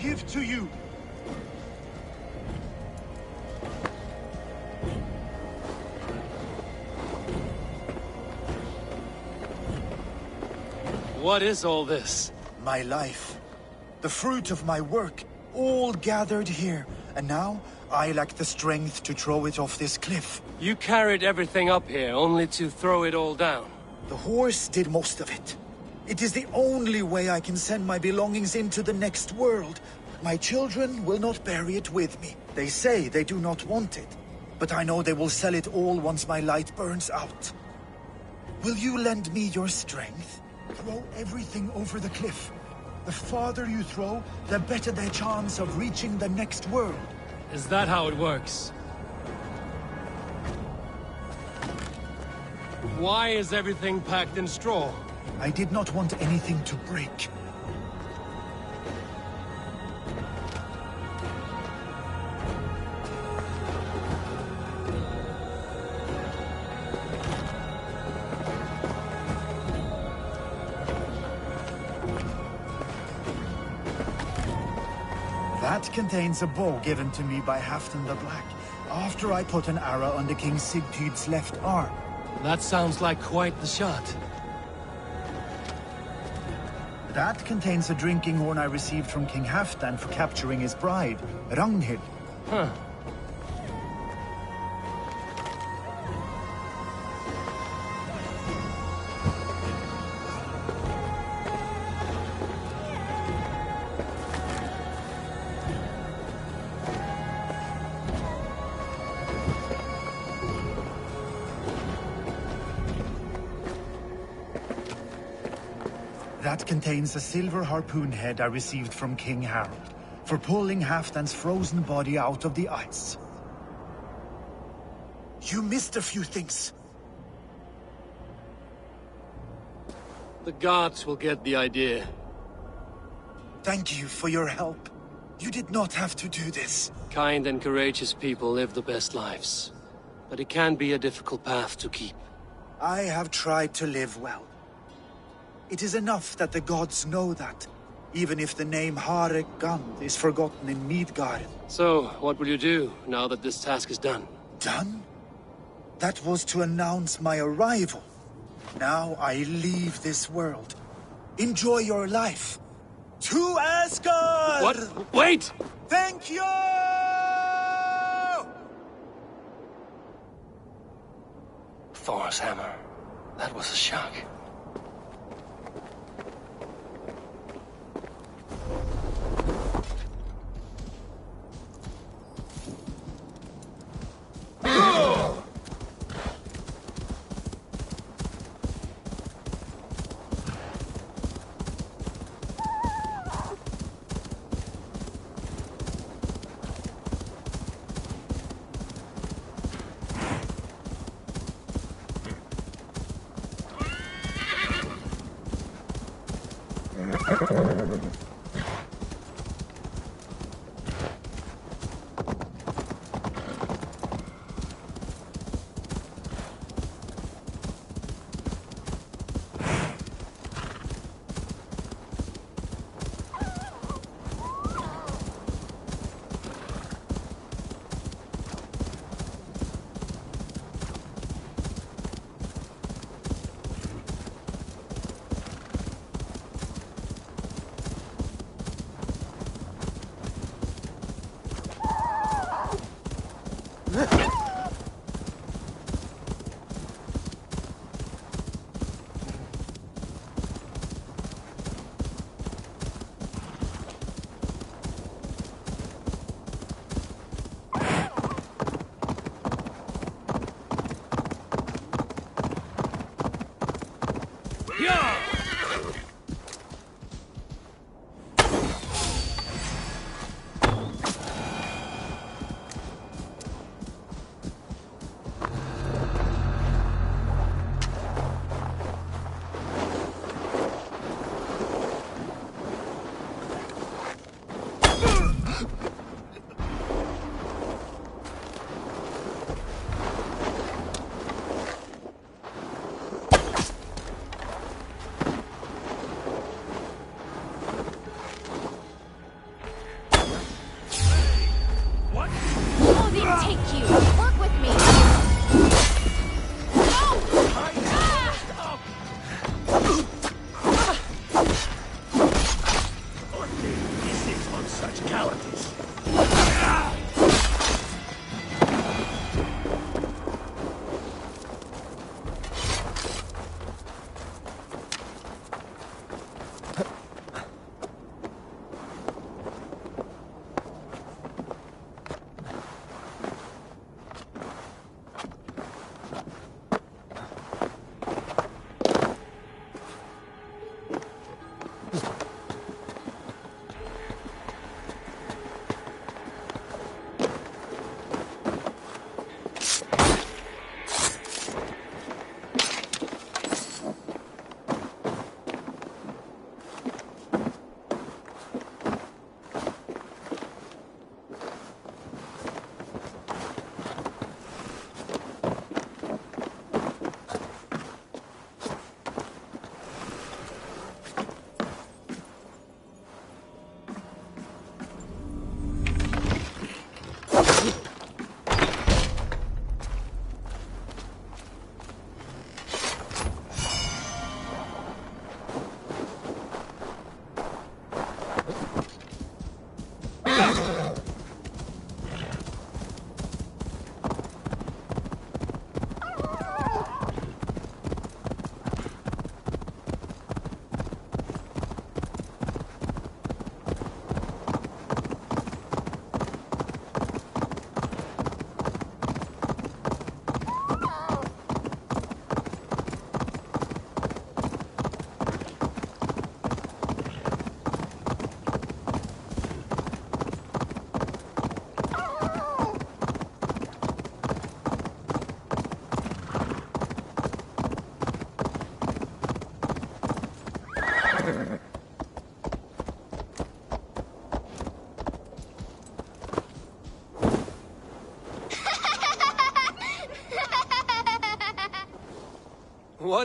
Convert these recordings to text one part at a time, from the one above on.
give to you. What is all this? My life. The fruit of my work, all gathered here. And now, I lack the strength to throw it off this cliff. You carried everything up here, only to throw it all down. The horse did most of it. It is the only way I can send my belongings into the next world. My children will not bury it with me. They say they do not want it. But I know they will sell it all once my light burns out. Will you lend me your strength? Throw everything over the cliff. The farther you throw, the better their chance of reaching the next world. Is that how it works? Why is everything packed in straw? I did not want anything to break. That contains a bow given to me by Halfdan the Black, after I put an arrow under King Sigtyd's left arm. That sounds like quite the shot. That contains a drinking horn I received from King Halfdan for capturing his bride, Ragnhild. Huh. That contains a silver harpoon head I received from King Harald, for pulling Halfdan's frozen body out of the ice. You missed a few things. The gods will get the idea. Thank you for your help. You did not have to do this. Kind and courageous people live the best lives. But it can be a difficult path to keep. I have tried to live well. It is enough that the gods know that, even if the name Harek Gand is forgotten in Midgard. So, what will you do, now that this task is done? Done? That was to announce my arrival. Now I leave this world. Enjoy your life. To Asgard! What? Wait! Thank you! Thor's hammer. That was a shock.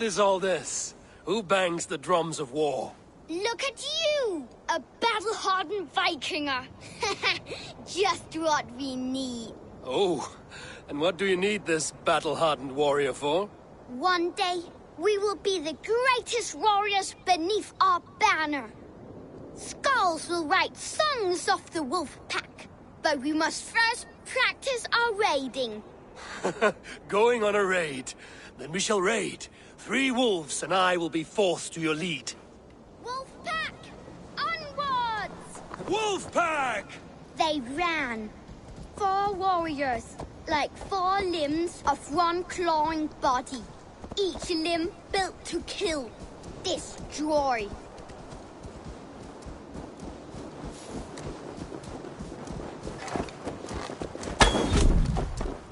is all this? Who bangs the drums of war? Look at you! A battle-hardened Vikinger! Just what we need. Oh, and what do you need this battle-hardened warrior for? One day, we will be the greatest warriors beneath our banner. Skulls will write songs of the wolf pack, but we must first practice our raiding. Going on a raid. Then we shall raid. 3 wolves and I will be fourth to your lead. Wolf pack! Onwards! Wolf pack! They ran. 4 warriors, like 4 limbs of one clawing body. Each limb built to kill, destroy.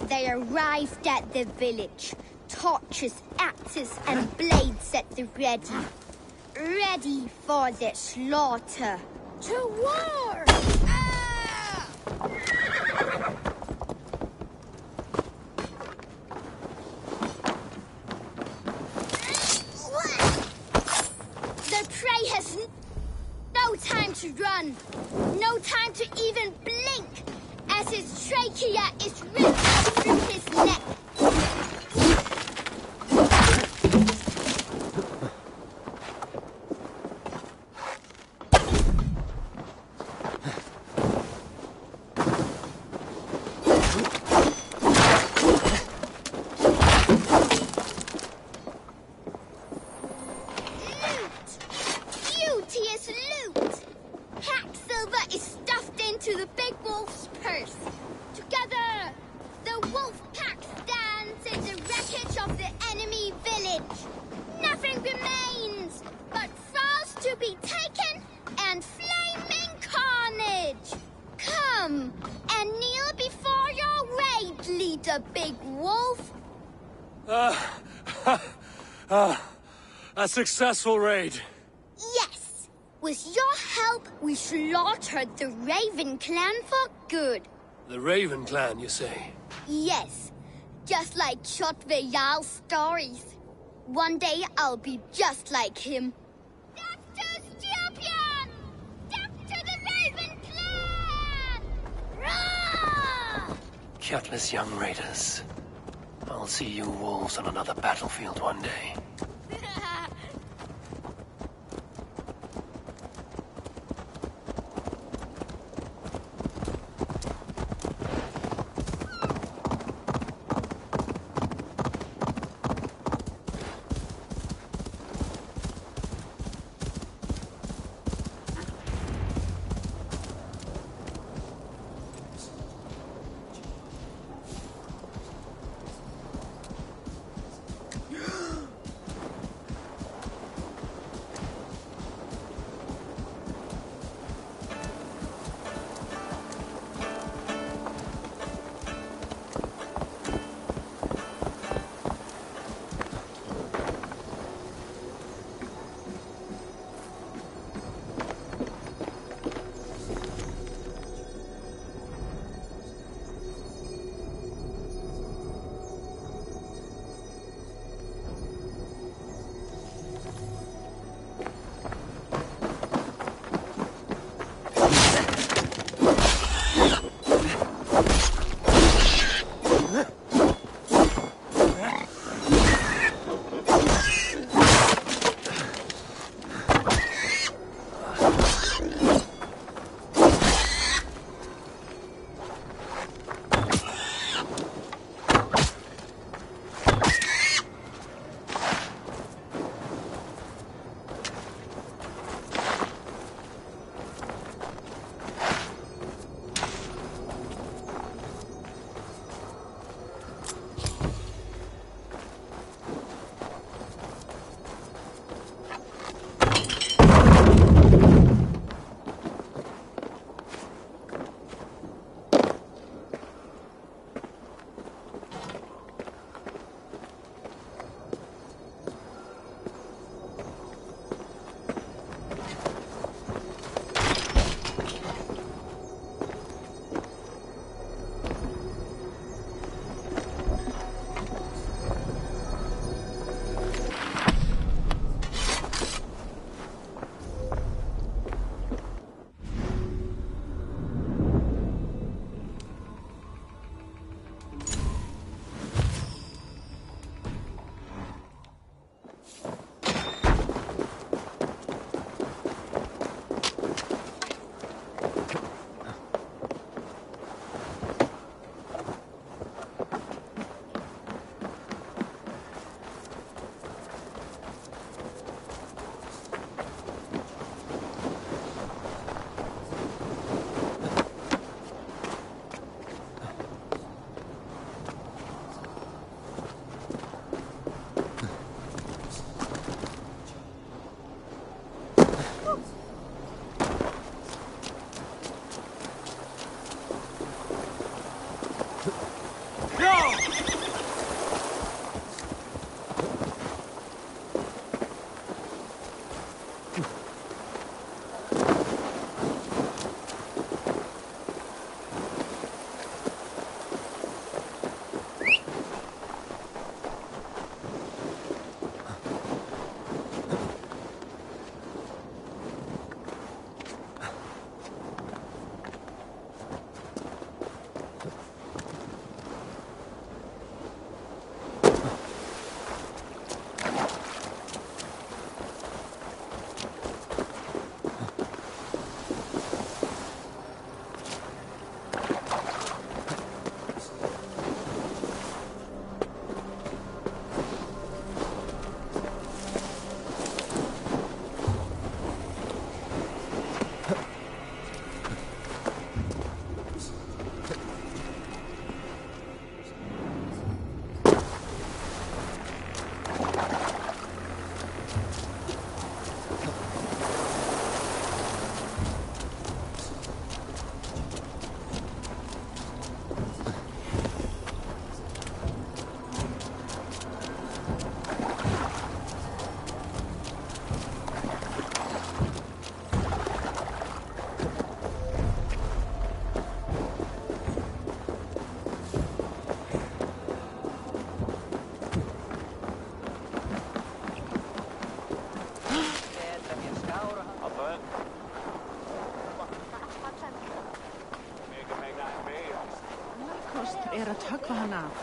They arrived at the village. Torches, axes, and blades at the ready. Ready for the slaughter. To war! Ah! The prey has no time to run. No time to even blink, as his trachea is ripped through his neck. A successful raid. Yes! With your help, we slaughtered the Raven clan for good. The Raven clan, you say? Yes. Just like Betrayal stories. One day, I'll be just like him. Death to Scorpion! Death to the Raven clan! Roar! Gutless young raiders. I'll see you wolves on another battlefield one day. kost að höggva hann af.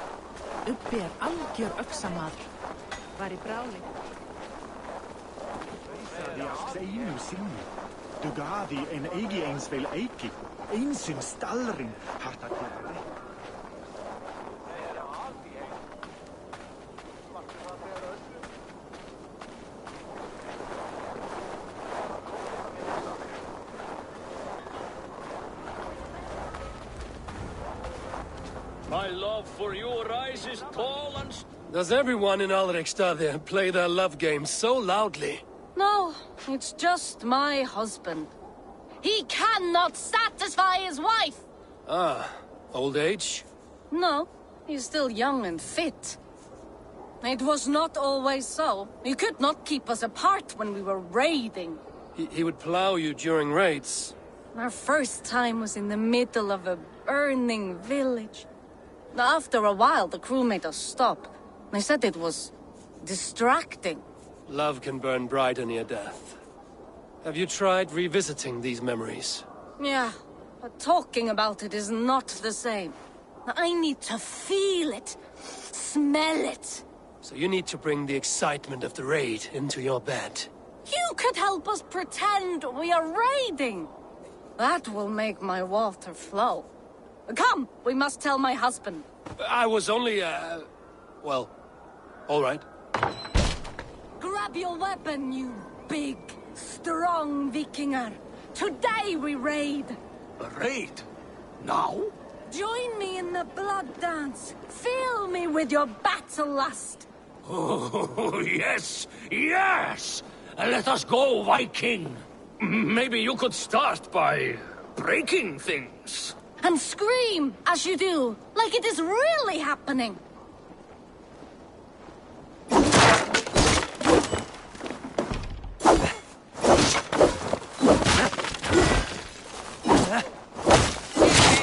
Ubbi algjör öxamaður. Var í bráli. Einu sinni. Du gaði en eigi eins vel eiki. Einsinn stallring harta klæri. My love for you rises tall and... Does everyone in Alrekstad play their love game so loudly? No, it's just my husband. He cannot satisfy his wife! Ah, old age? No, he's still young and fit. It was not always so. He could not keep us apart when we were raiding. He would plow you during raids. Our first time was in the middle of a burning village. After a while, the crew made us stop. They said it was distracting. Love can burn brighter near death. Have you tried revisiting these memories? Yeah, but talking about it is not the same. I need to feel it, smell it. So you need to bring the excitement of the raid into your bed. You could help us pretend we are raiding. That will make my water flow. Come, we must tell my husband. I was only, well, all right. Grab your weapon, you big, strong Vikinger. Today we raid. A raid? Now? Join me in the blood dance. Fill me with your battle lust. Oh, yes, yes! Let us go, Viking. Maybe you could start by breaking things. And scream, as you do, like it is really happening. It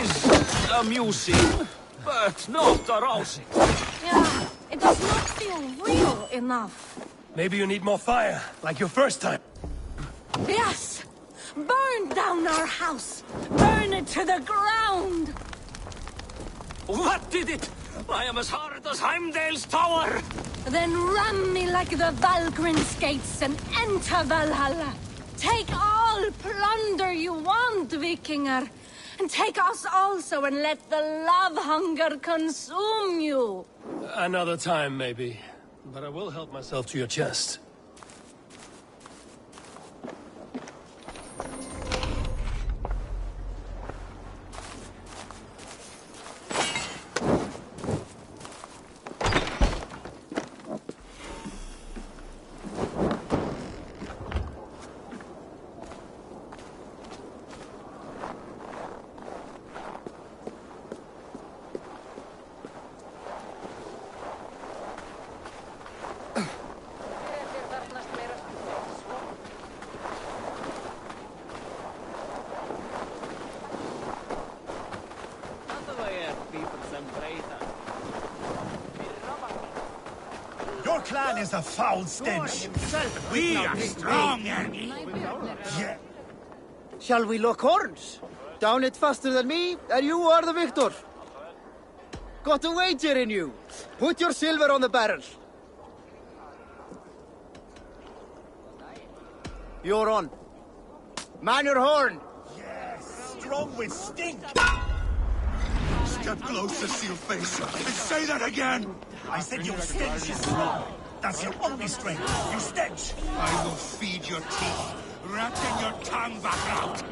is amusing, but not arousing. Yeah, it does not feel real enough. Maybe you need more fire, like your first time. Yes! Burn down our house! Burn it to the ground! What did it? I am as hard as Heimdall's tower! Then ram me like the Valgrin's gates and enter Valhalla! Take all plunder you want, Vikinger! And take us also and let the love hunger consume you! Another time, maybe. But I will help myself to your chest. Your clan is a foul stench. We are strong, Ernie. Yeah. Shall we lock horns? Down it faster than me, and you are the victor. Got a wager in you. Put your silver on the barrel. You're on. Man your horn. Yes, strong with stink. Step closer, Sealface, and say that again! I said your stench is strong. That's your only strength. You stench. I will feed your teeth, ratting your tongue back out!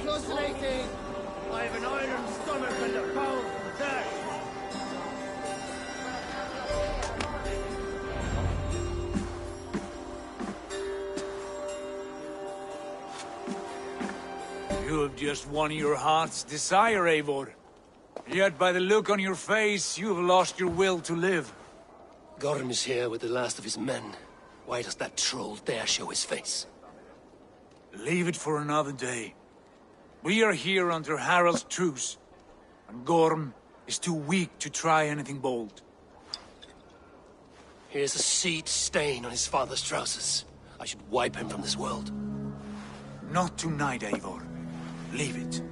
Fluctuating! I have an iron stomach and a powerful thirst! You have just won your heart's desire, Eivor. Yet by the look on your face, you have lost your will to live. Gorm is here with the last of his men. Why does that troll dare show his face? Leave it for another day. We are here under Harald's truce, and Gorm is too weak to try anything bold. Here's a seed stain on his father's trousers. I should wipe him from this world. Not tonight, Eivor. Leave it.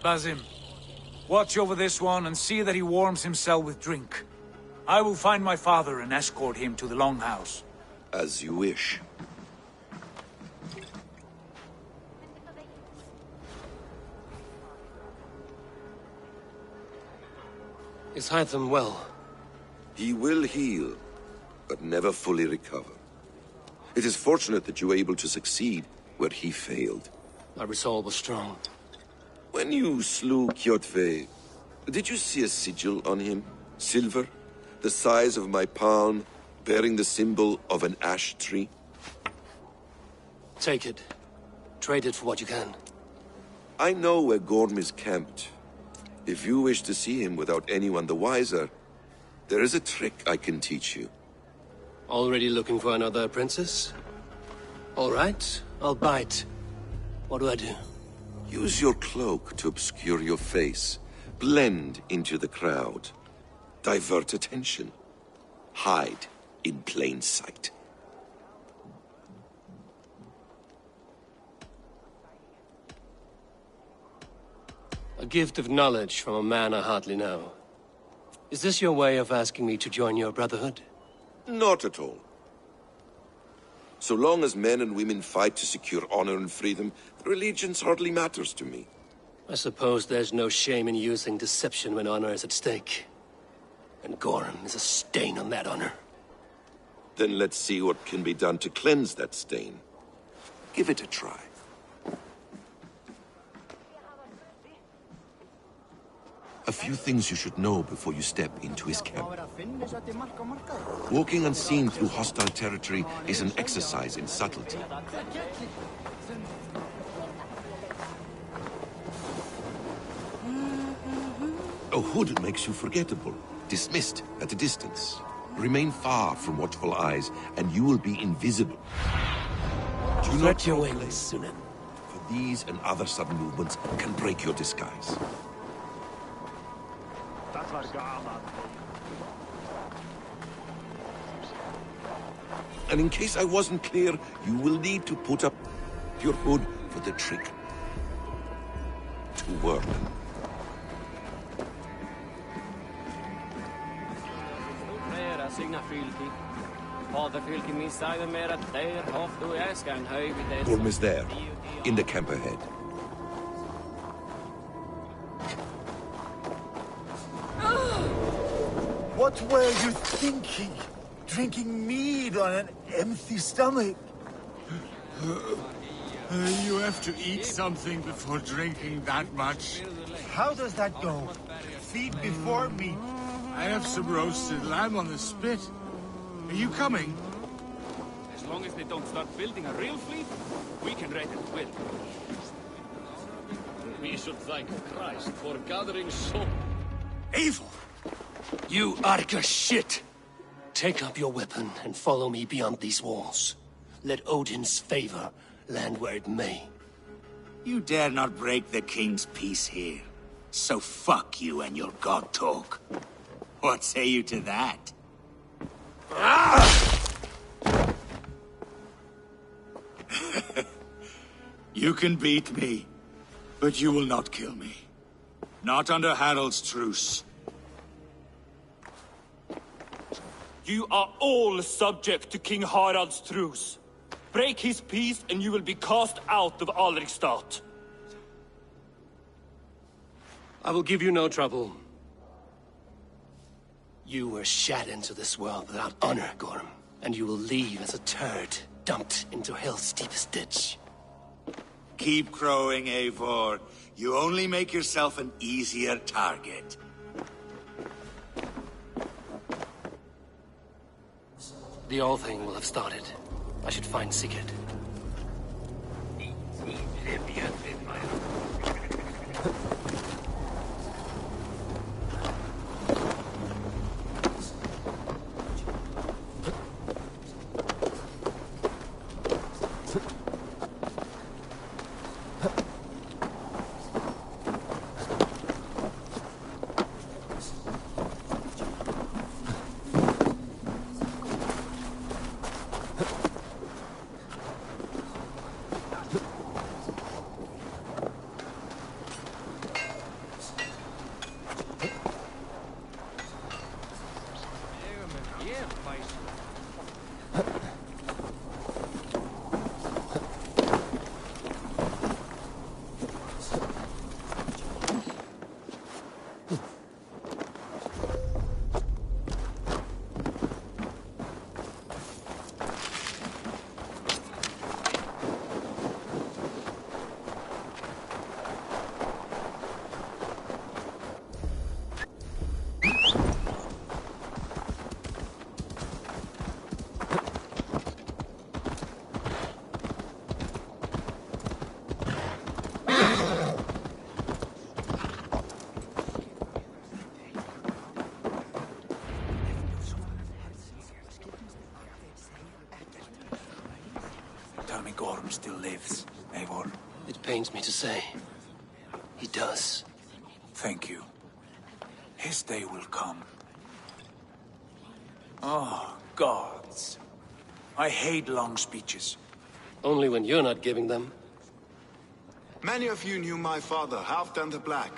Basim, watch over this one and see that he warms himself with drink. I will find my father and escort him to the Longhouse. As you wish. Is Hytham well? He will heal, but never fully recover. It is fortunate that you were able to succeed where he failed. My resolve was strong. When you slew Kjotve, did you see a sigil on him? Silver? The size of my palm, bearing the symbol of an ash tree? Take it. Trade it for what you can. I know where Gorm is camped. If you wish to see him without anyone the wiser, there is a trick I can teach you. Already looking for another princess? All right, I'll bite. What do I do? Use your cloak to obscure your face. Blend into the crowd. Divert attention. Hide in plain sight. A gift of knowledge from a man I hardly know. Is this your way of asking me to join your brotherhood? Not at all. So long as men and women fight to secure honor and freedom, their allegiance hardly matters to me. I suppose there's no shame in using deception when honor is at stake. And Gorm is a stain on that honor. Then let's see what can be done to cleanse that stain. Give it a try. A few things you should know before you step into his camp. Walking unseen through hostile territory is an exercise in subtlety. A hood makes you forgettable, dismissed at a distance. Remain far from watchful eyes, and you will be invisible. Do not your wings, Sunan. For these and other sudden movements can break your disguise. And in case I wasn't clear, you will need to put up your hood for the trick to work. Gorm is there, in the camp ahead. What were you thinking? Drinking mead on an empty stomach? You have to eat something before drinking that much. How does that go? Feed before meat. I have some roasted lamb on the spit. Are you coming? As long as they don't start building a real fleet, we can raid at will. We should thank Christ for gathering so... Evil! You Arga shit! Take up your weapon and follow me beyond these walls. Let Odin's favor land where it may. You dare not break the king's peace here. So fuck you and your god talk. What say you to that? You can beat me, but you will not kill me. Not under Harald's truce. You are all subject to King Harald's truce. Break his peace and you will be cast out of Alrikstad. I will give you no trouble. You were shat into this world without honor, Gorm. And you will leave as a turd, dumped into hell's deepest ditch. Keep crowing, Eivor. You only make yourself an easier target. The All Thing will have started. I should find Sigurd. Tell me Gorm still lives, Eivor. It pains me to say. He does. Thank you. His day will come. Oh, gods. I hate long speeches. Only when you're not giving them. Many of you knew my father, Halfdan the Black.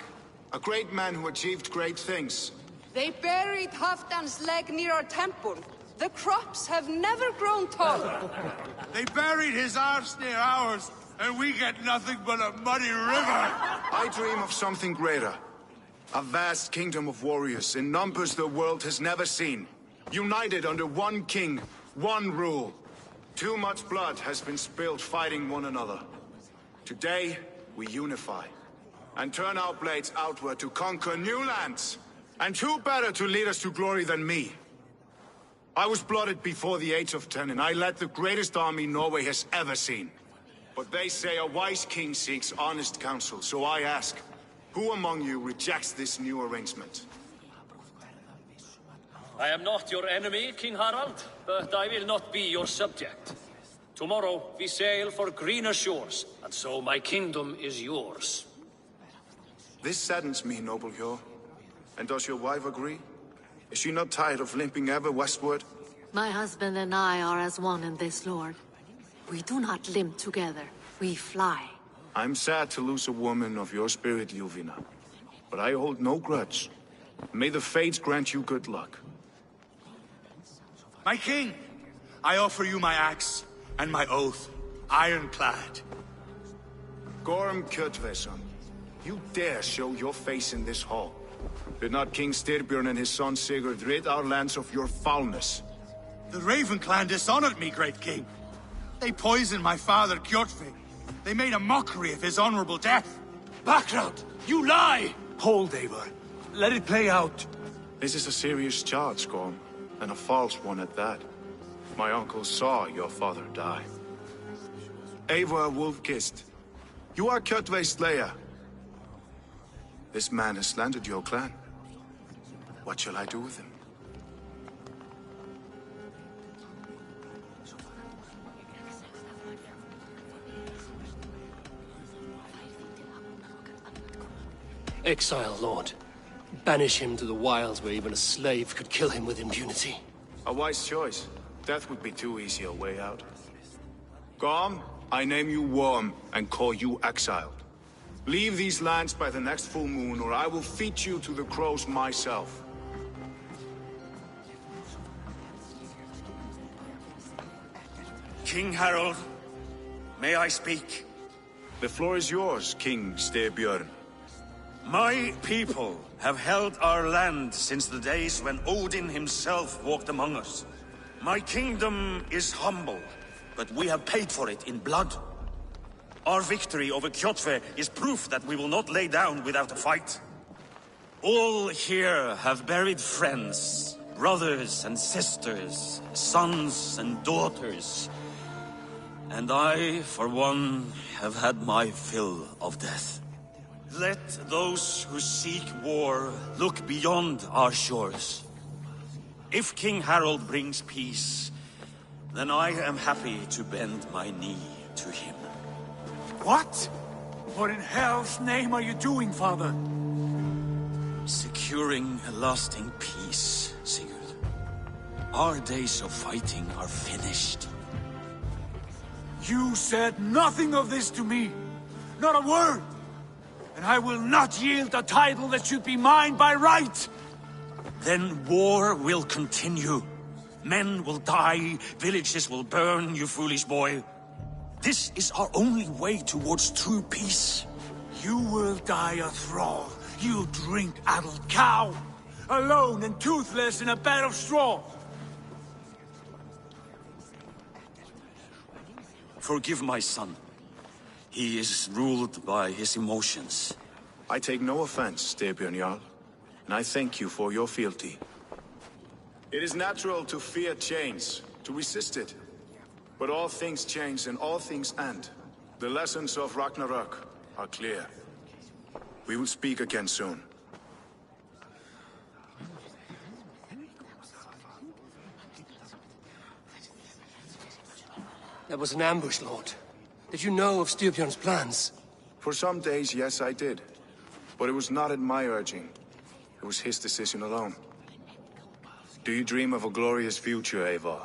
A great man who achieved great things. They buried Halfdan's leg near our temple. The crops have never grown taller. They buried his arse near ours, and we get nothing but a muddy river. I dream of something greater. A vast kingdom of warriors in numbers the world has never seen. United under one king, one rule. Too much blood has been spilled fighting one another. Today, we unify. And turn our blades outward to conquer new lands. And who better to lead us to glory than me? I was blooded before the age of 10, and I led the greatest army Norway has ever seen. But they say a wise king seeks honest counsel, so I ask, who among you rejects this new arrangement? I am not your enemy, King Harald, but I will not be your subject. Tomorrow we sail for greener shores, and so my kingdom is yours. This saddens me, noble Hjor. And does your wife agree? Is she not tired of limping ever westward? My husband and I are as one in this, Lord. We do not limp together. We fly. I'm sad to lose a woman of your spirit, Yuvina. But I hold no grudge. May the fates grant you good luck. My king, I offer you my axe and my oath, ironclad. Gorm Kjotveson, you dare show your face in this hall. Did not King Styrbjörn and his son Sigurd rid our lands of your foulness? The Raven clan dishonored me, great king. They poisoned my father, Kjotve. They made a mockery of his honorable death. Background! You lie! Hold, Eivor. Let it play out. This is a serious charge, Gorm, and a false one at that. My uncle saw your father die. Eivor Wolf-Kissed, you are Kjotve's slayer. This man has slandered your clan. What shall I do with him? Exile, Lord. Banish him to the wilds where even a slave could kill him with impunity. A wise choice. Death would be too easy a way out. Gorm, I name you Worm and call you exiled. Leave these lands by the next full moon, or I will feed you to the crows myself. King Harald, may I speak? The floor is yours, King Styrbjörn. My people have held our land since the days when Odin himself walked among us. My kingdom is humble, but we have paid for it in blood. Our victory over Kjotve is proof that we will not lay down without a fight. All here have buried friends, brothers and sisters, sons and daughters. And I, for one, have had my fill of death. Let those who seek war look beyond our shores. If King Harald brings peace, then I am happy to bend my knee to him. What? What in hell's name are you doing, father? Securing a lasting peace, Sigurd. Our days of fighting are finished. You said nothing of this to me. Not a word. And I will not yield a title that should be mine by right. Then war will continue. Men will die, villages will burn, you foolish boy. This is our only way towards true peace. You will die a thrall. You drink-addled cow. Alone and toothless in a bed of straw. Forgive my son. He is ruled by his emotions. I take no offense, Styrbjörn Jarl, and I thank you for your fealty. It is natural to fear change, to resist it. But all things change and all things end. The lessons of Ragnarok are clear. We will speak again soon. That was an ambush, Lord. Did you know of Styrbjörn's plans? For some days, yes, I did. But it was not at my urging. It was his decision alone. Do you dream of a glorious future, Eivor?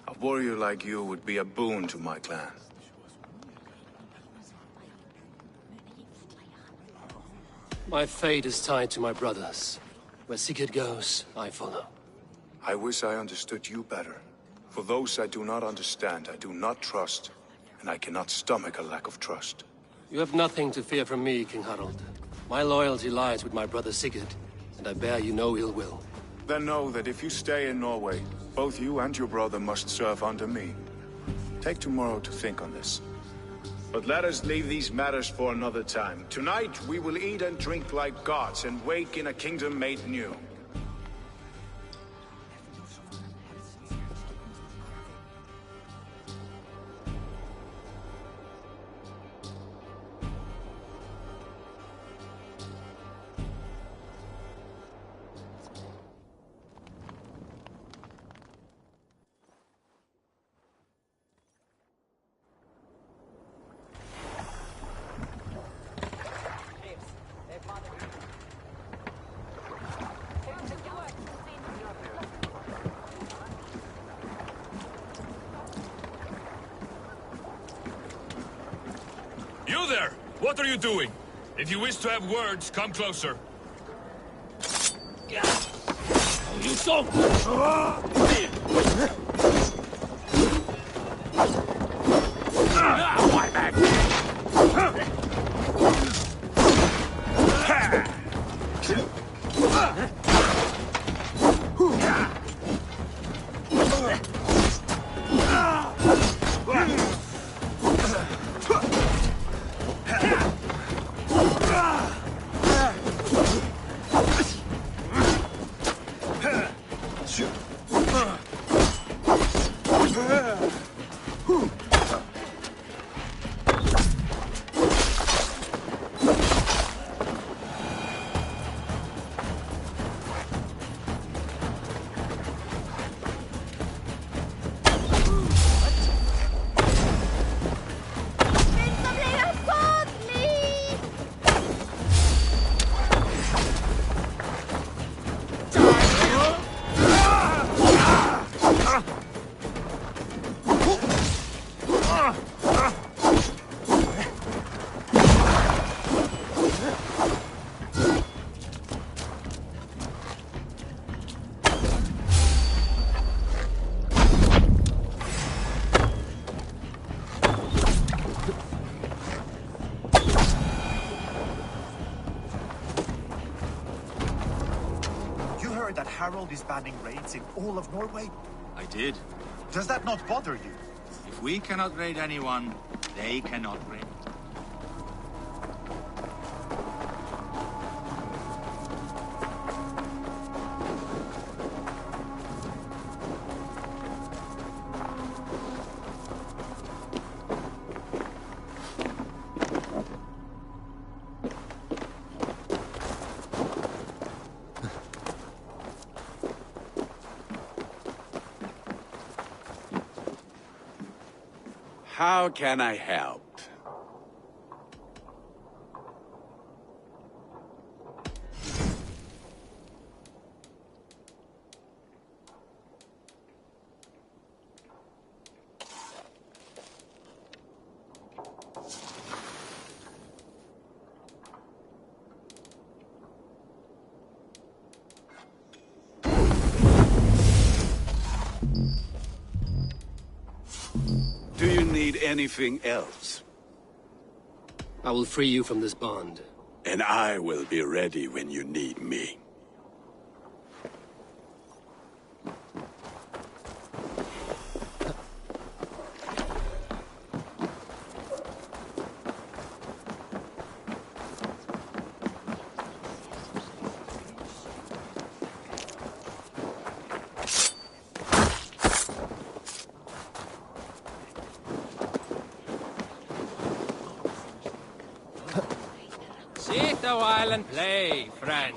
A warrior like you would be a boon to my clan. My fate is tied to my brothers. Where Sigurd goes, I follow. I wish I understood you better. For those I do not understand, I do not trust, and I cannot stomach a lack of trust. You have nothing to fear from me, King Harald. My loyalty lies with my brother Sigurd, and I bear you no ill will. Then know that if you stay in Norway, both you and your brother must serve under me. Take tomorrow to think on this. But let us leave these matters for another time. Tonight, we will eat and drink like gods and wake in a kingdom made new. You there! What are you doing? If you wish to have words, come closer. Oh, you don't! My back! heard that Harold is banning raids in all of Norway? I did. Does that not bother you? If we cannot raid anyone, they cannot raid. How can I help? Do you need anything else? I will free you from this bond. And I will be ready when you need me. Sit a while and play, friend.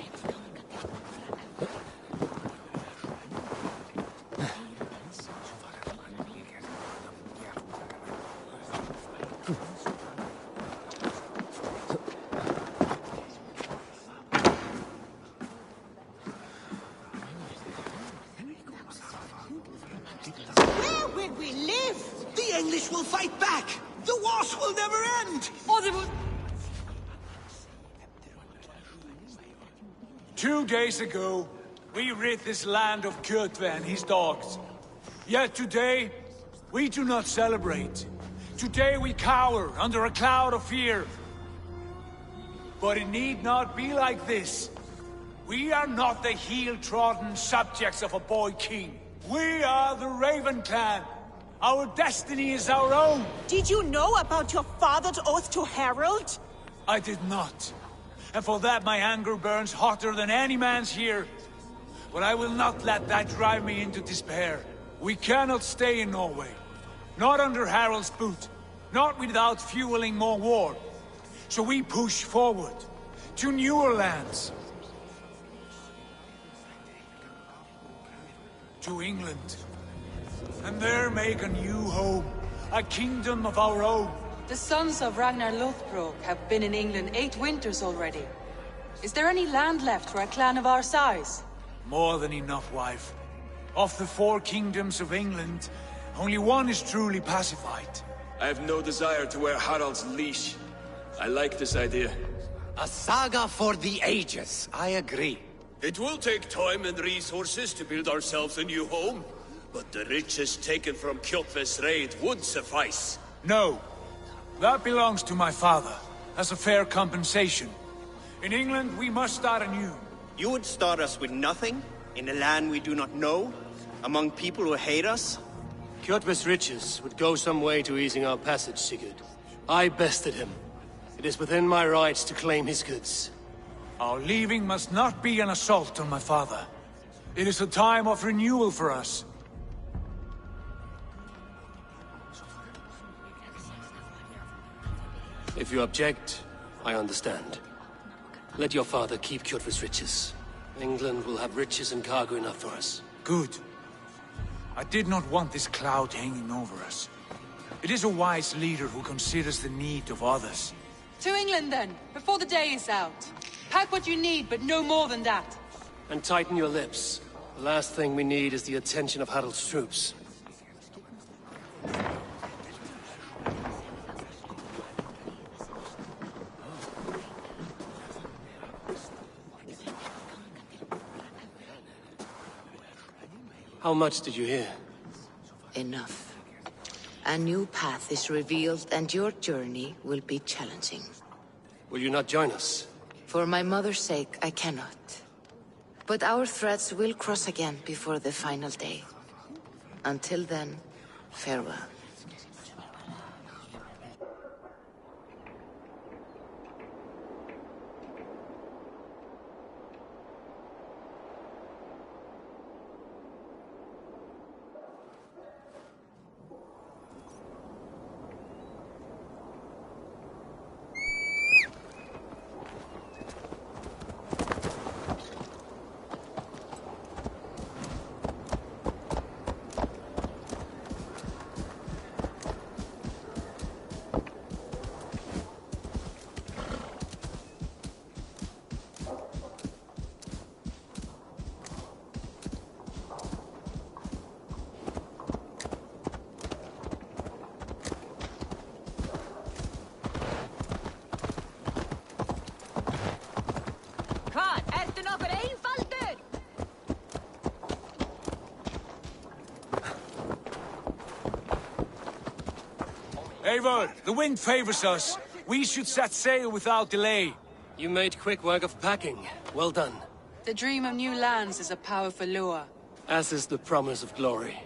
Where will we live? The English will fight back! The wars will never end! Or they will... 2 days ago, we rid this land of Kjotve and his dogs. Yet today, we do not celebrate. Today we cower under a cloud of fear. But it need not be like this. We are not the heel-trodden subjects of a boy king. We are the Raven clan. Our destiny is our own. Did you know about your father's oath to Harold? I did not. And for that my anger burns hotter than any man's here. But I will not let that drive me into despair. We cannot stay in Norway. Not under Harald's boot. Not without fueling more war. So we push forward. To newer lands. To England. And there make a new home. A kingdom of our own. The sons of Ragnar Lothbrok have been in England 8 winters already. Is there any land left for a clan of our size? More than enough, wife. Of the 4 kingdoms of England, only one is truly pacified. I have no desire to wear Harald's leash. I like this idea. A saga for the ages, I agree. It will take time and resources to build ourselves a new home, but the riches taken from Kjotve's raid would suffice. No. That belongs to my father, as a fair compensation. In England, we must start anew. You would start us with nothing? In a land we do not know? Among people who hate us? Kjotve's riches would go some way to easing our passage, Sigurd. I bested him. It is within my rights to claim his goods. Our leaving must not be an assault on my father. It is a time of renewal for us. If you object, I understand. Let your father keep Kjotve's riches. England will have riches and cargo enough for us. Good. I did not want this cloud hanging over us. It is a wise leader who considers the need of others. To England then, before the day is out. Pack what you need, but no more than that. And tighten your lips. The last thing we need is the attention of Harald's troops. How much did you hear? Enough. A new path is revealed and your journey will be challenging. Will you not join us? For my mother's sake, I cannot. But our threads will cross again before the final day. Until then, farewell. Eivor, the wind favors us. We should set sail without delay. You made quick work of packing. Well done. The dream of new lands is a powerful lure. As is the promise of glory.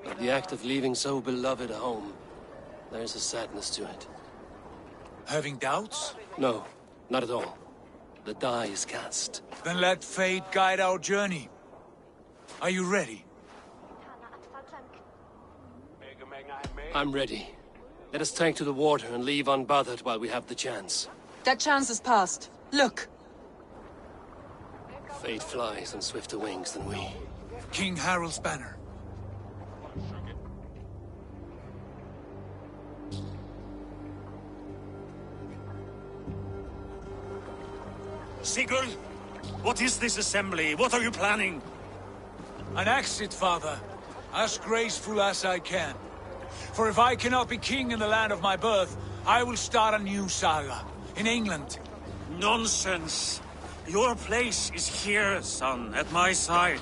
But the act of leaving so beloved a home, there's a sadness to it. Having doubts? No, not at all. The die is cast. Then let fate guide our journey. Are you ready? I'm ready. Let us take to the water and leave unbothered while we have the chance. That chance has passed. Look! Fate flies on swifter wings than we. King Harald's banner. Sigurd! What is this assembly? What are you planning? An exit, father. As graceful as I can. For if I cannot be king in the land of my birth, I will start a new saga. In England. Nonsense! Your place is here, son, at my side.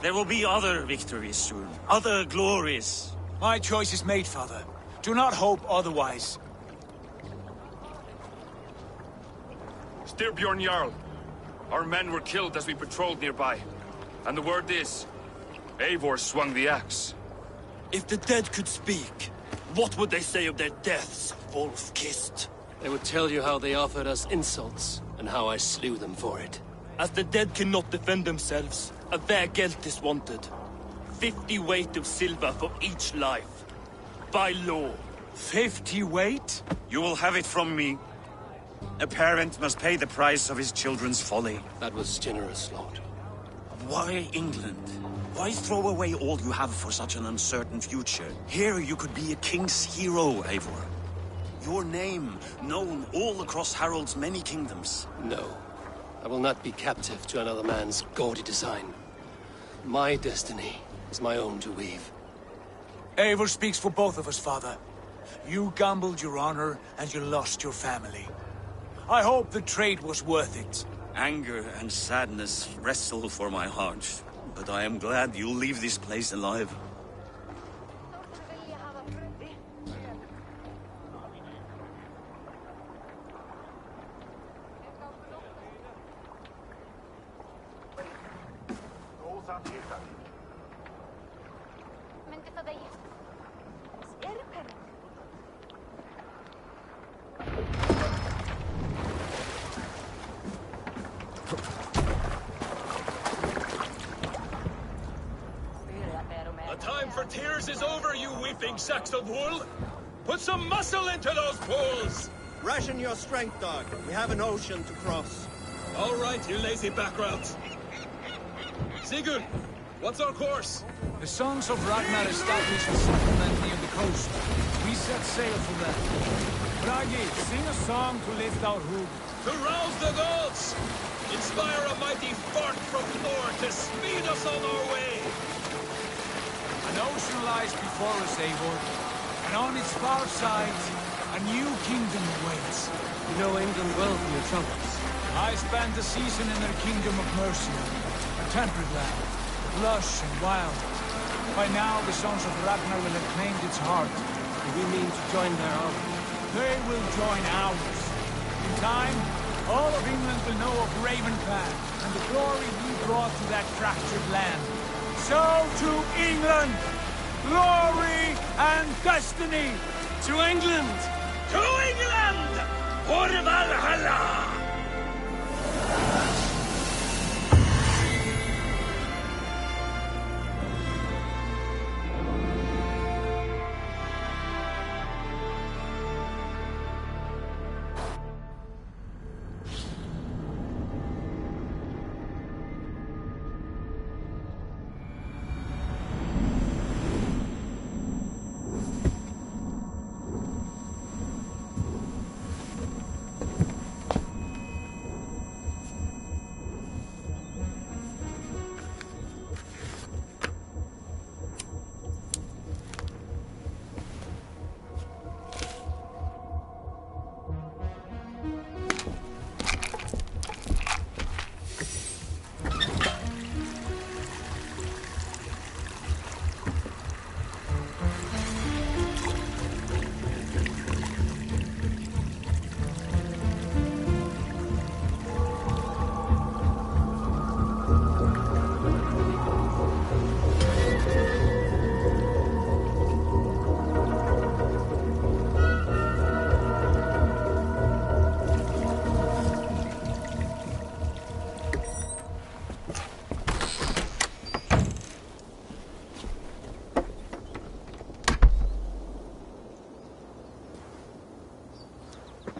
There will be other victories soon. Other glories. My choice is made, father. Do not hope otherwise. Styrbjorn Jarl. Our men were killed as we patrolled nearby. And the word is, Eivor swung the axe. If the dead could speak, what would they say of their deaths, wolf-kissed? They would tell you how they offered us insults, and how I slew them for it. As the dead cannot defend themselves, a fair gelt is wanted. 50 weight of silver for each life. By law. 50 weight? You will have it from me. A parent must pay the price of his children's folly. That was generous, Lord. Why England? Why throw away all you have for such an uncertain future? Here you could be a king's hero, Eivor. Your name known all across Harald's many kingdoms. No. I will not be captive to another man's gaudy design. My destiny is my own to weave. Eivor speaks for both of us, father. You gambled your honor, and you lost your family. I hope the trade was worth it. Anger and sadness wrestle for my heart. But I am glad you'll leave this place alive. The time for tears is over, you weeping sacks of wool! Put some muscle into those bulls! Ration your strength, dog. We have an ocean to cross. All right, you lazy backrats. Sigurd, what's our course? The sons of Ragnar established a settlement near the coast. We set sail for them. Bragi, sing a song to lift our hood. To rouse the gods! Inspire a mighty fart from Thor to speed us on our way! An ocean lies before us, Eivor, and on its far side, a new kingdom awaits. You know England well from your travels. I spent a season in their kingdom of Mercia, a temperate land, lush and wild. By now, the sons of Ragnar will have claimed its heart. We mean to join their army. They will join ours. In time, all of England will know of Raven Clan and the glory we brought to that fractured land, so to England, glory and destiny! To England! To England! For Valhalla!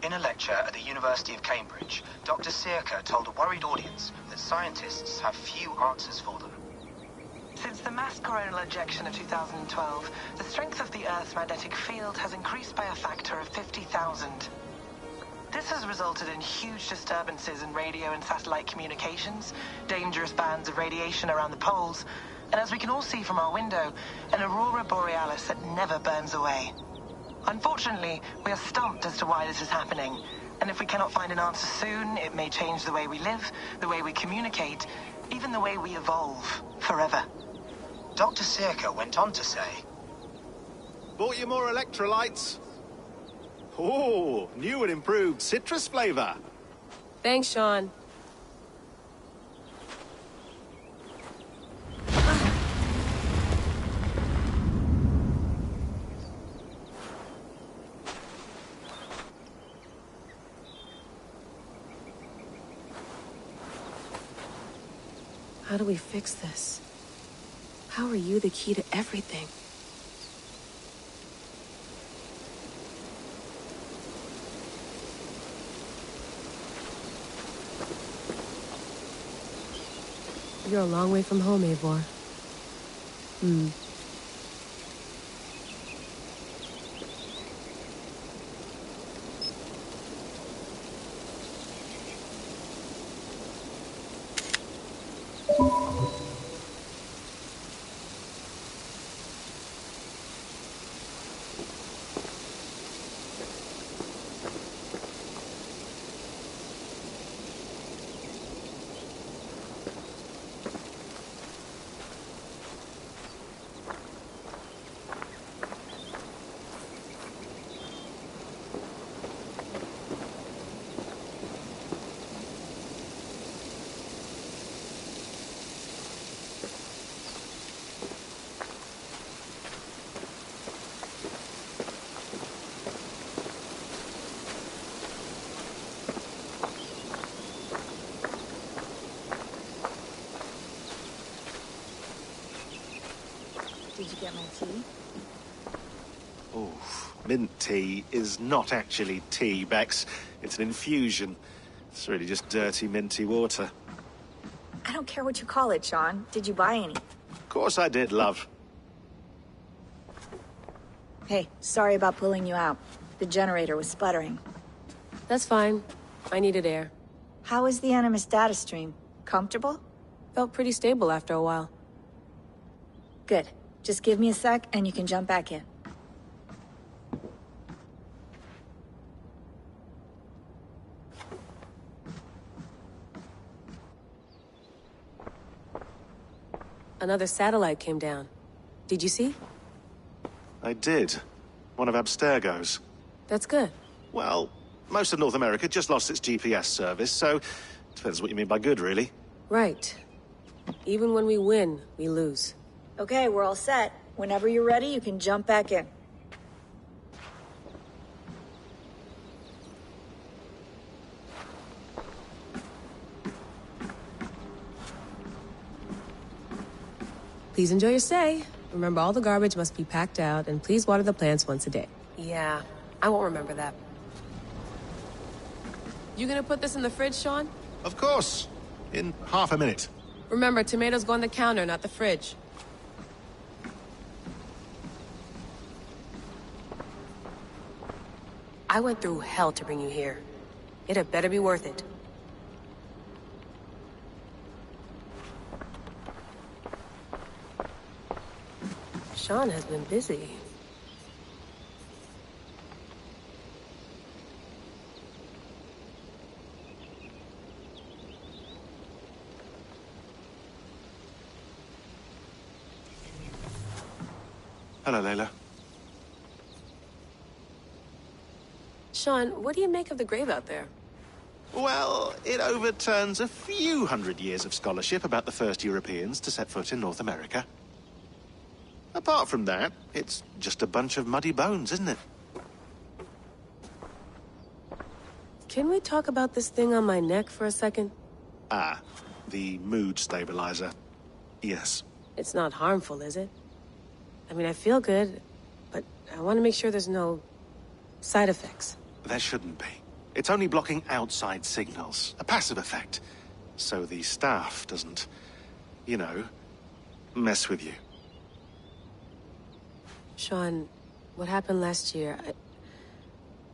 In a lecture at the University of Cambridge, Dr. Circa told a worried audience that scientists have few answers for them. Since the mass coronal ejection of 2012, the strength of the Earth's magnetic field has increased by a factor of 50,000. This has resulted in huge disturbances in radio and satellite communications, dangerous bands of radiation around the poles, and as we can all see from our window, an aurora borealis that never burns away. Unfortunately, we are stumped as to why this is happening, and if we cannot find an answer soon, it may change the way we live, the way we communicate, even the way we evolve, forever. Dr. Circa went on to say, Bought you more electrolytes? Oh, new and improved citrus flavor. Thanks, Sean. How do we fix this? How are you the key to everything? You're a long way from home, Eivor. Did you get my tea? Oh, mint tea is not actually tea, Bex. It's an infusion. It's really just dirty, minty water. I don't care what you call it, Sean. Did you buy any? Of course I did, love. Hey, sorry about pulling you out. The generator was sputtering. That's fine. I needed air. How is the Animus data stream? Comfortable? Felt pretty stable after a while. Good. Just give me a sec and you can jump back in. Another satellite came down. Did you see? I did. One of Abstergo's. That's good. Well, most of North America just lost its GPS service, so depends what you mean by good, really. Right. Even when we win, we lose. Okay, we're all set. Whenever you're ready, you can jump back in. Please enjoy your stay. Remember, all the garbage must be packed out, and please water the plants once a day. Yeah, I won't remember that. You gonna put this in the fridge, Sean? Of course. In half a minute. Remember, tomatoes go on the counter, not the fridge. I went through hell to bring you here. It had better be worth it. Sean has been busy. Hello, Layla. Sean, what do you make of the grave out there? Well, it overturns a few hundred years of scholarship about the first Europeans to set foot in North America. Apart from that, it's just a bunch of muddy bones, isn't it? Can we talk about this thing on my neck for a second? Ah, the mood stabilizer. Yes. It's not harmful, is it? I mean, I feel good, but I want to make sure there's no side effects. There shouldn't be. It's only blocking outside signals, a passive effect. So the staff doesn't, you know, mess with you. Sean, what happened last year,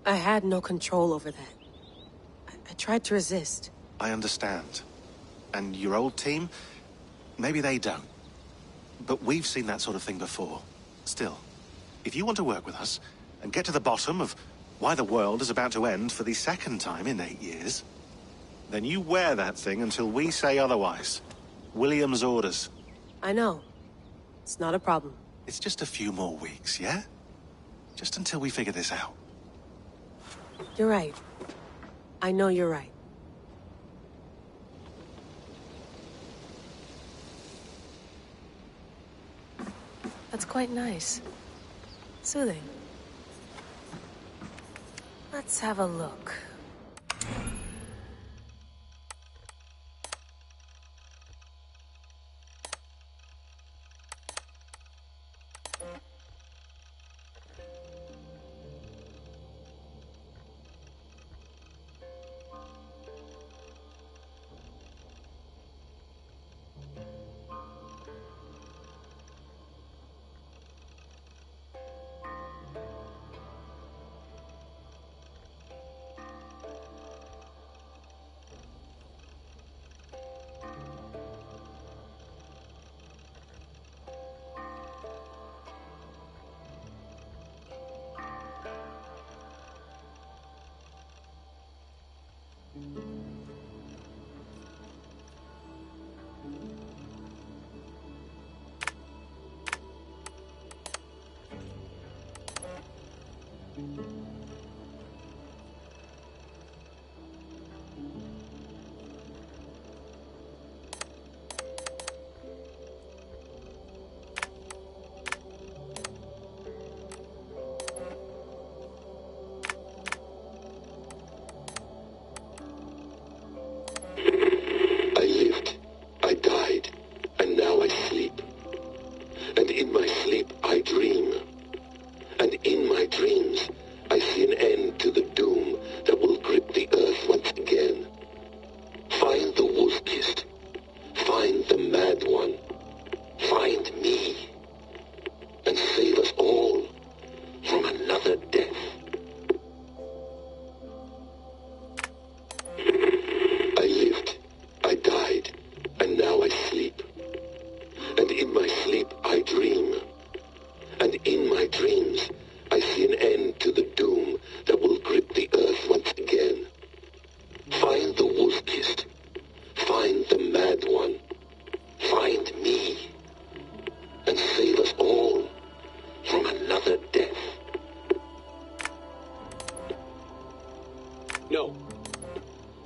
I had no control over that. I tried to resist. I understand. And your old team, maybe they don't. But we've seen that sort of thing before. Still, if you want to work with us and get to the bottom of why the world is about to end for the second time in 8 years, then you wear that thing until we say otherwise. William's orders. I know. It's not a problem. It's just a few more weeks, yeah? Just until we figure this out. You're right. I know you're right. That's quite nice. Soothing. Let's have a look.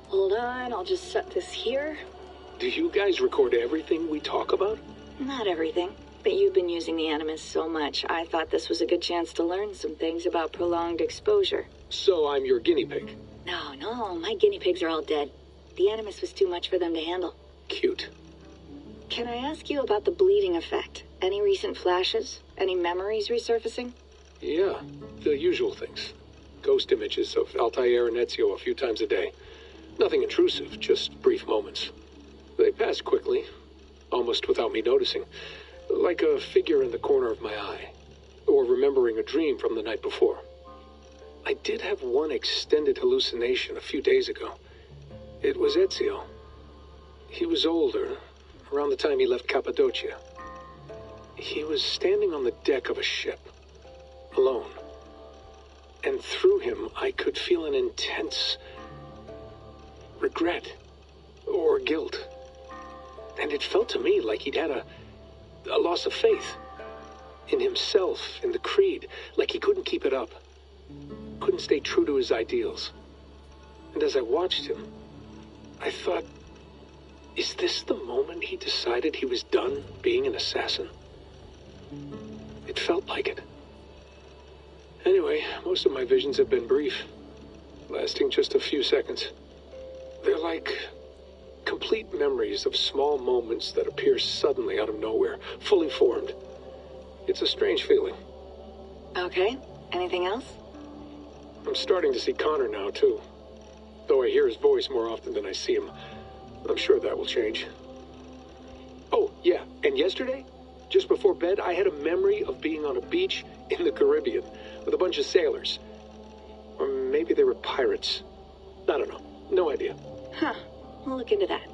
Hold on, I'll just set this here. Do you guys record everything we talk about? Not everything, but you've been using the Animus so much, I thought this was a good chance to learn some things about prolonged exposure. So I'm your guinea pig? No, my guinea pigs are all dead. The Animus was too much for them to handle. Cute. Can I ask you about the bleeding effect? Any recent flashes? Any memories resurfacing? Yeah, the usual things. Ghost images of Altair and Ezio a few times a day. Nothing intrusive, just brief moments. They pass quickly, almost without me noticing. Like a figure in the corner of my eye. Or remembering a dream from the night before. I did have one extended hallucination a few days ago. It was Ezio. He was older, around the time he left Cappadocia. He was standing on the deck of a ship, alone. And through him, I could feel an intense regret or guilt. And it felt to me like he'd had a loss of faith in himself, in the creed, like he couldn't keep it up, couldn't stay true to his ideals. And as I watched him, I thought, is this the moment he decided he was done being an assassin? It felt like it. Anyway, most of my visions have been brief, lasting just a few seconds. They're like complete memories of small moments that appear suddenly out of nowhere, fully formed. It's a strange feeling. Okay, anything else? I'm starting to see Connor now, too. Though I hear his voice more often than I see him. I'm sure that will change. Oh, yeah, and yesterday, just before bed, I had a memory of being on a beach in the Caribbean with a bunch of sailors. Or maybe they were pirates. I don't know. No idea. Huh. We'll look into that.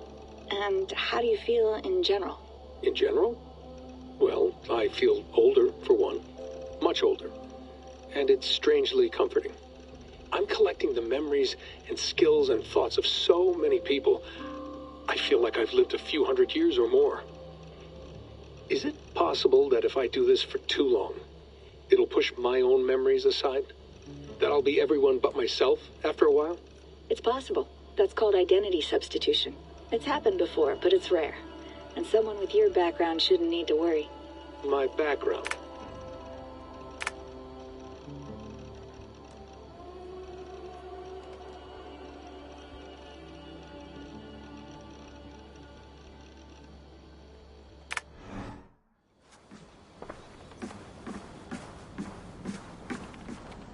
And how do you feel in general? In general? Well, I feel older, for one. Much older. And it's strangely comforting. I'm collecting the memories and skills and thoughts of so many people. I feel like I've lived a few hundred years or more. Is it possible that if I do this for too long, it'll push my own memories aside? That I'll be everyone but myself after a while? It's possible. That's called identity substitution. It's happened before, but it's rare. And someone with your background shouldn't need to worry. My background?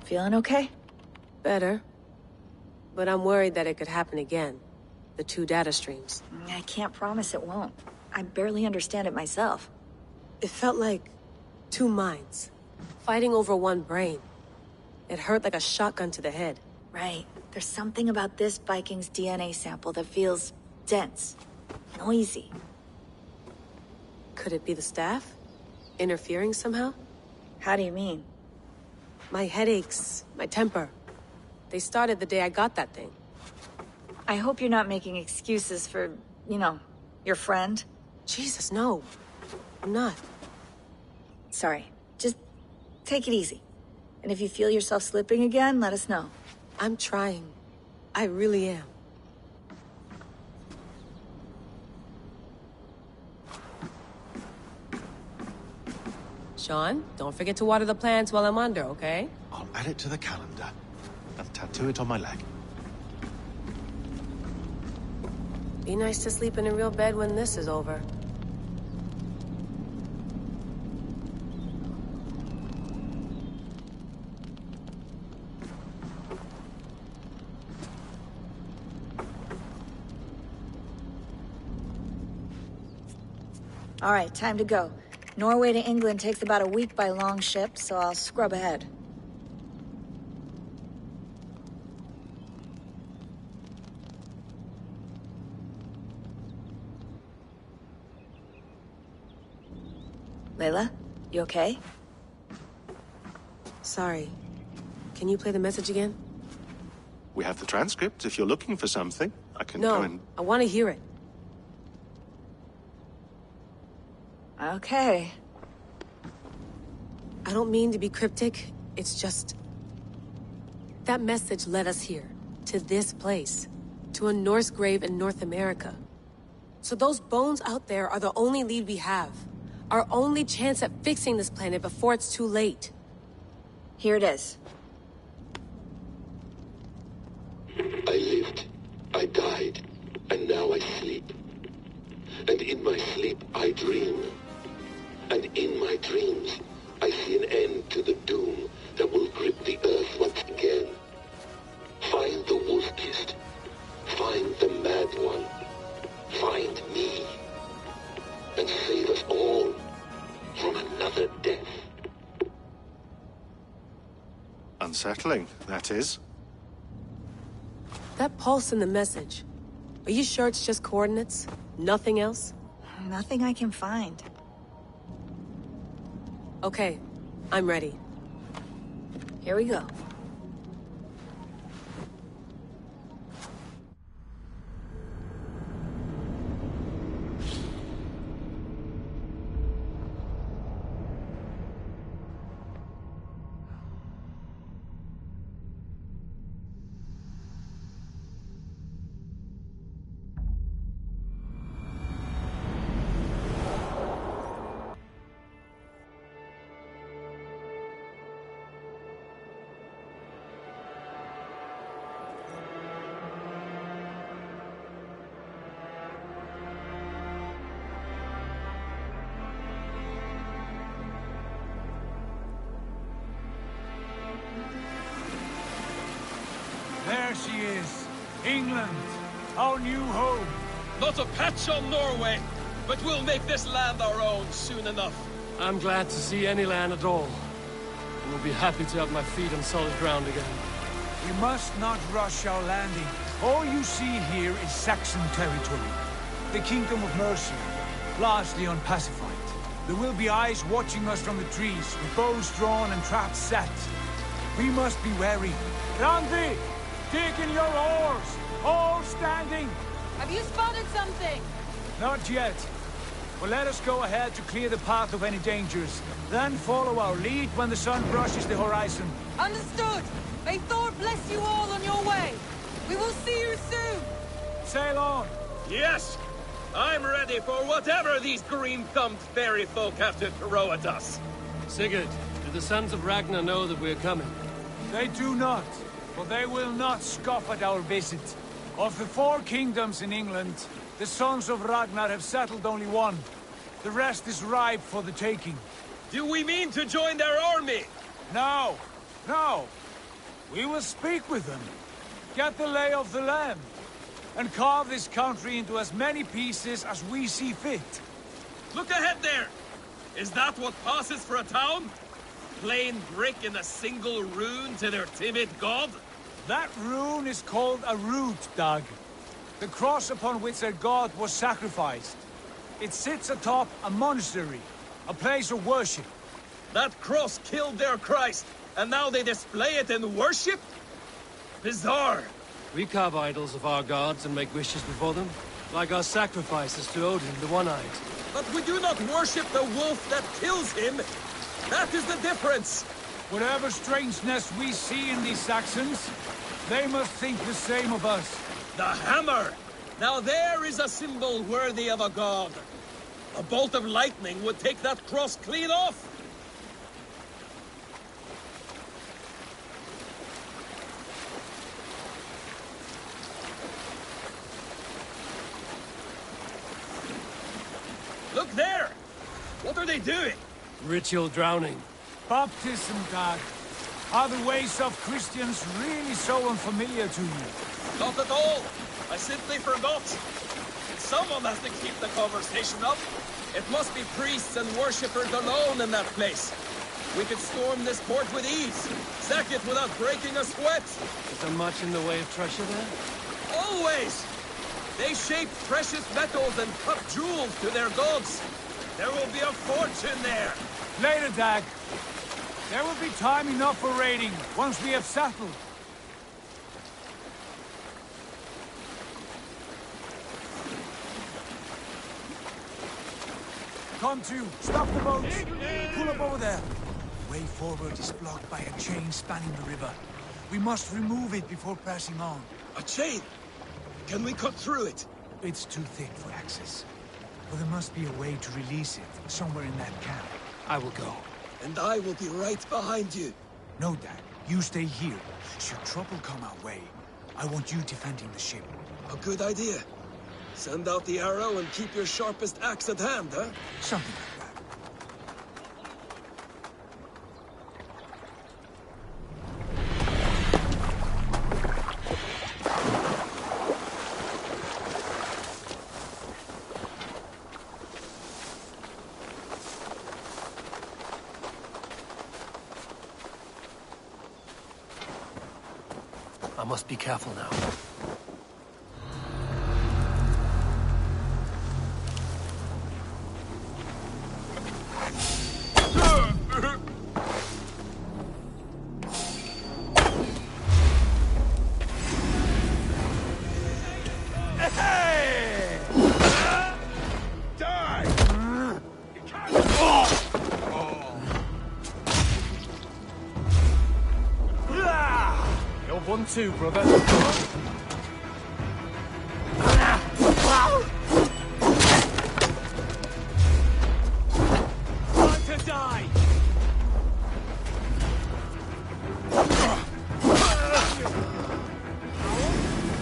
Feeling okay? Better. But I'm worried that it could happen again. The 2 data streams. I can't promise it won't. I barely understand it myself. It felt like 2 minds, fighting over 1 brain. It hurt like a shotgun to the head. Right. There's something about this Viking's DNA sample that feels dense, noisy. Could it be the staff? Interfering somehow? How do you mean? My headaches, my temper. They started the day I got that thing. I hope you're not making excuses for, your friend. Jesus, no. I'm not. Sorry. Just take it easy. And if you feel yourself slipping again, let us know. I'm trying. I really am. Sean, don't forget to water the plants while I'm under, okay? I'll add it to the calendar and tattoo it on my leg. Be nice to sleep in a real bed when this is over. All right, time to go. Norway to England takes about a week by long ship, so I'll scrub ahead. Layla, you okay? Sorry. Can you play the message again? We have the transcript. If you're looking for something, I can No, go and... I want to hear it. Okay. I don't mean to be cryptic. It's just... that message led us here. To this place. To a Norse grave in North America. So those bones out there are the only lead we have. Our only chance at fixing this planet before it's too late. Here it is. I lived, I died, and now I sleep. And in my sleep I dream. And in my dreams I see an end to the doom that will grip the Earth once again. Find the wolf-kissed. Find the mad one. Find me. And save us all from another death. Unsettling, that is. That pulse in the message. Are you sure it's just coordinates? Nothing else? Nothing I can find. Okay, I'm ready. Here we go. There she is. England, our new home. Not a patch on Norway, but we'll make this land our own soon enough. I'm glad to see any land at all. And will be happy to have my feet on solid ground again. We must not rush our landing. All you see here is Saxon territory. The Kingdom of Mercia, largely unpacified. There will be eyes watching us from the trees, with bows drawn and traps set. We must be wary. Randi! Dig in your oars! All standing! Have you spotted something? Not yet. But let us go ahead to clear the path of any dangers. Then follow our lead when the sun brushes the horizon. Understood! May Thor bless you all on your way! We will see you soon! Sail on! Yes! I'm ready for whatever these green-thumbed fairy folk have to throw at us. Sigurd, do the Sons of Ragnar know that we're coming? They do not, but they will not scoff at our visit. Of the 4 kingdoms in England, the Sons of Ragnar have settled only one. The rest is ripe for the taking. Do we mean to join their army? No, no. We will speak with them, get the lay of the land, and carve this country into as many pieces as we see fit. Look ahead there! Is that what passes for a town? Plain brick and a single rune to their timid god? That rune is called a root, Dag. The cross upon which their god was sacrificed. It sits atop a monastery, a place of worship. That cross killed their Christ, and now they display it in worship? Bizarre. We carve idols of our gods and make wishes before them, like our sacrifices to Odin, the One-Eyed. But we do not worship the wolf that kills him. That is the difference. Whatever strangeness we see in these Saxons, they must think the same of us. The hammer! Now there is a symbol worthy of a god. A bolt of lightning would take that cross clean off. Look there! What are they doing? Ritual drowning. Baptism, Dag. Are the ways of Christians really so unfamiliar to you? Not at all. I simply forgot. Someone has to keep the conversation up. It must be priests and worshippers alone in that place. We could storm this port with ease. Sack it without breaking a sweat. Is there much in the way of treasure there? Always! They shape precious metals and cut jewels to their gods. There will be a fortune there. Later, Dag. There will be time enough for raiding, once we have settled. Come to, stop the boats. Pull up over there. The way forward is blocked by a chain spanning the river. We must remove it before passing on. A chain? Can we cut through it? It's too thick for access. But there must be a way to release it, somewhere in that camp. I will go. And I will be right behind you. No, Dad. You stay here. Should trouble come our way, I want you defending the ship. A good idea. Send out the arrow and keep your sharpest axe at hand, huh? Something like that. I must be careful now. One, two, brother. Time to die!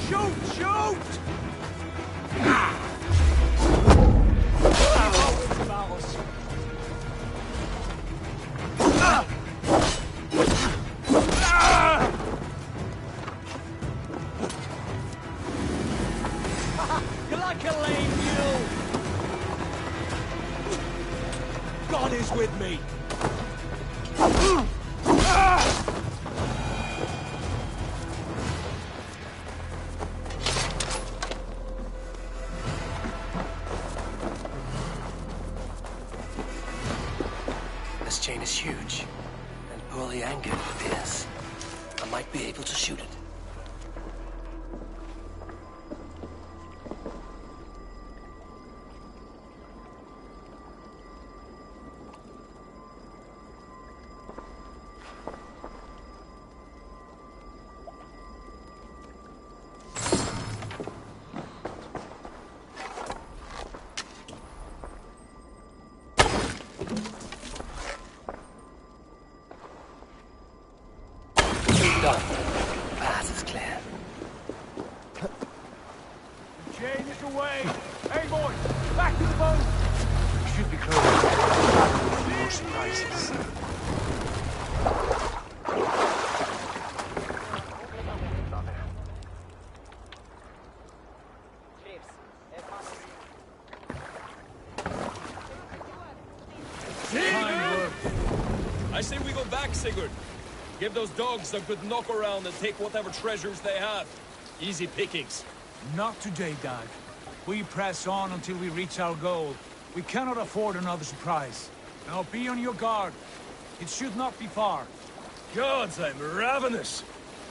Shoot! Shoot! God is with me. This chain is huge and poorly anchored, it appears. I might be able to shoot it. Done. Pass is clear. The chain is away! Hey, boys! Back to the boat! We should be close. More surprises. I say we go back, Sigurd. Give those dogs a good knock around and take whatever treasures they have. Easy pickings. Not today, Dad. We press on until we reach our goal. We cannot afford another surprise. Now be on your guard. It should not be far. Gods, I'm ravenous.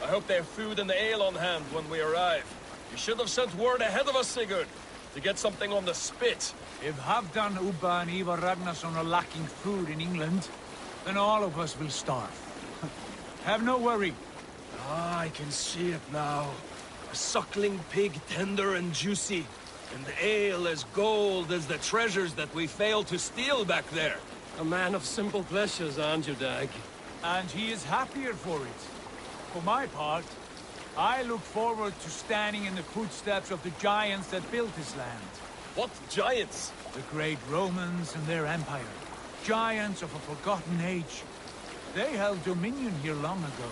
I hope they have food and ale on hand when we arrive. You should have sent word ahead of us, Sigurd, to get something on the spit. If Halfdan, Ubba and Ivar Ragnarsson are lacking food in England, then all of us will starve. Have no worry. Ah, I can see it now. A suckling pig, tender and juicy. And ale as gold as the treasures that we failed to steal back there. A man of simple pleasures, aren't you, Dag? And he is happier for it. For my part, I look forward to standing in the footsteps of the giants that built this land. What giants? The great Romans and their empire. Giants of a forgotten age. They held dominion here long ago,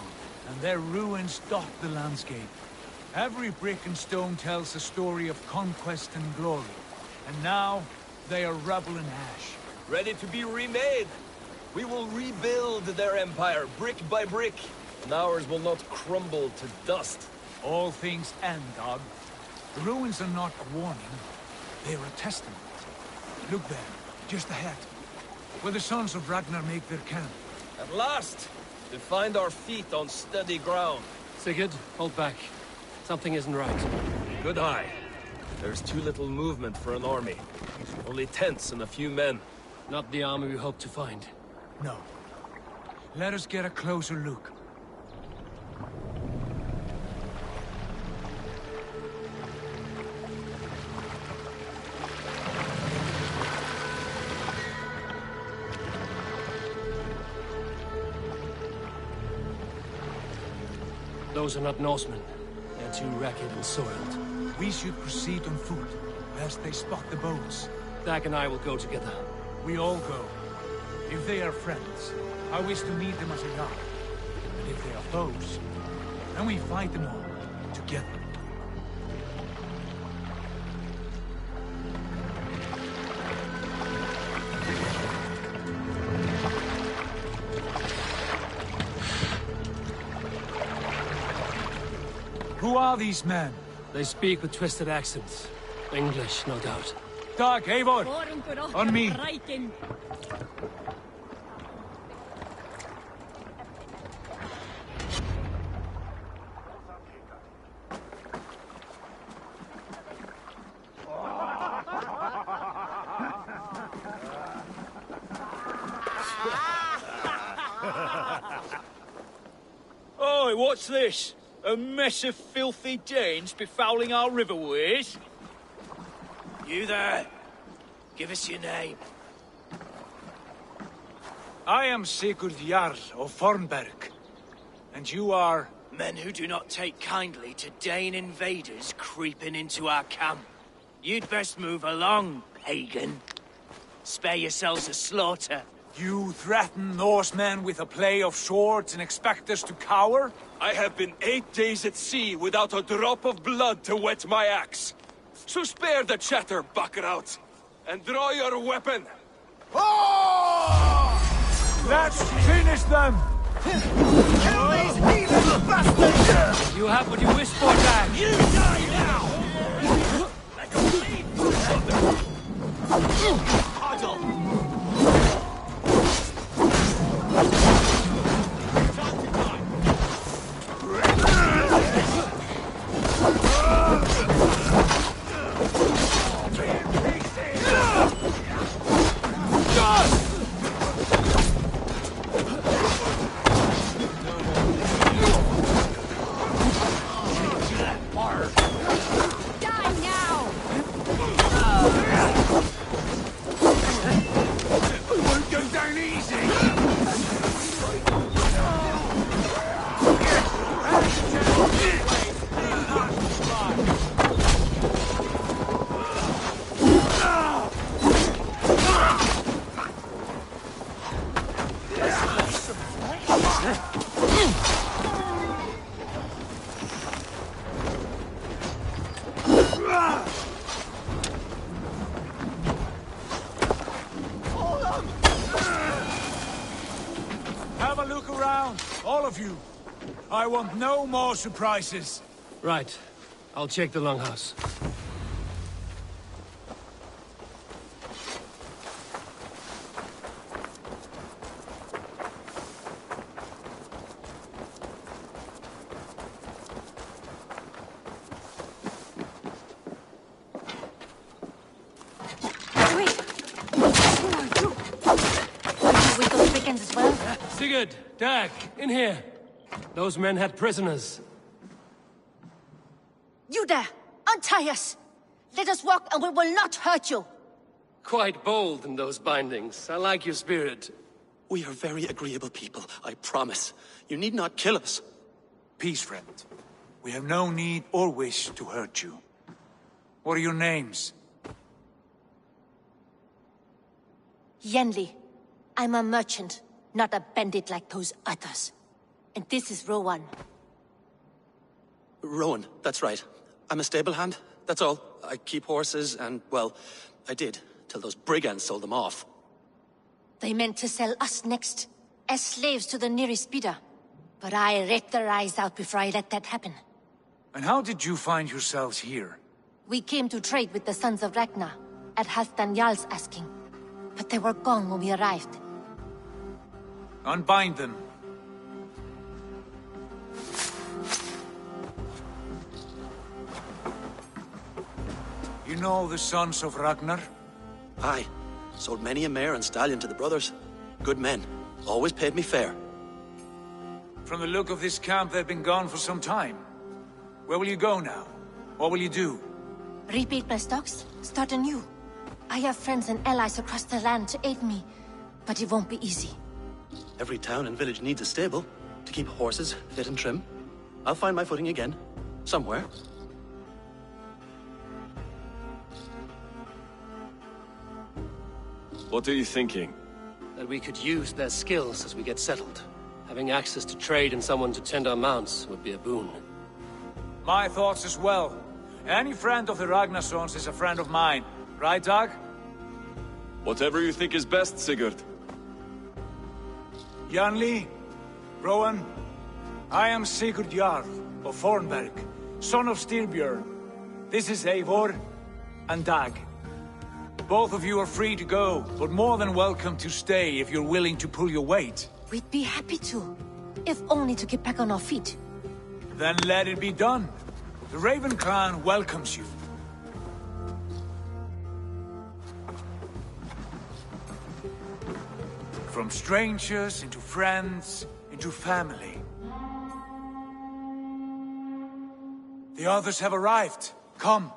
and their ruins dot the landscape. Every brick and stone tells a story of conquest and glory. And now, they are rubble and ash. Ready to be remade. We will rebuild their empire, brick by brick. And ours will not crumble to dust. All things end, Dog. The ruins are not a warning. They are a testament. Look there, just ahead. Where the sons of Ragnar make their camp. At last! To find our feet on steady ground. Sigurd, hold back. Something isn't right. Good eye. There's too little movement for an army. Only tents and a few men. Not the army we hope to find. No. Let us get a closer look. Those are not Norsemen. They're too ragged and soiled. We should proceed on foot, lest they spot the boats. Dag and I will go together. We all go. If they are friends, I wish to meet them as they are. And if they are foes, then we fight them all, together. Who are these men? They speak with twisted accents. English, no doubt. Dag, Eivor! On me! Oi, what's this? A mess of filthy Danes befouling our riverways? You there! Give us your name. I am Sigurd Jarl of Fornberg. And you are? Men who do not take kindly to Dane invaders creeping into our camp. You'd best move along, pagan. Spare yourselves a slaughter. You threaten Norsemen with a play of swords and expect us to cower? I have been 8 days at sea without a drop of blood to wet my axe. So spare the chatter, buckraut, and draw your weapon. Oh! Let's finish them! Kill these evil bastards! You have what you wish for, Dag! You die now! Let us leave! Huddle! Have a look around, all of you. I want no more surprises. Right. I'll check the longhouse. Sigurd, Dag, in here. Those men had prisoners. You there! Untie us! Let us walk and we will not hurt you! Quite bold in those bindings. I like your spirit. We are very agreeable people, I promise. You need not kill us. Peace, friend. We have no need or wish to hurt you. What are your names? Yenli. I'm a merchant, not a bandit like those others. And this is Rowan. Rowan, that's right. I'm a stable hand, that's all. I keep horses and, well, I did, till those brigands sold them off. They meant to sell us next, as slaves to the nearest bidder. But I ripped their eyes out before I let that happen. And how did you find yourselves here? We came to trade with the Sons of Ragnar, at Halfdan Jarl's asking. But they were gone when we arrived. Unbind them. You know the Sons of Ragnar? Aye. Sold many a mare and stallion to the brothers. Good men. Always paid me fair. From the look of this camp, they've been gone for some time. Where will you go now? What will you do? Rebuild my stocks, start anew. I have friends and allies across the land to aid me, but it won't be easy. Every town and village needs a stable to keep horses fit and trim. I'll find my footing again. Somewhere. What are you thinking? That we could use their skills as we get settled. Having access to trade and someone to tend our mounts would be a boon. My thoughts as well. Any friend of the Ragnarsons is a friend of mine. Right, Dag? Whatever you think is best, Sigurd. Janli, Rowan, I am Sigurd Jarl of Fornberg, son of Styrbjörn. This is Eivor and Dag. Both of you are free to go, but more than welcome to stay if you're willing to pull your weight. We'd be happy to, if only to get back on our feet. Then let it be done. The Raven clan welcomes you. From strangers into friends, into family. The others have arrived. Come.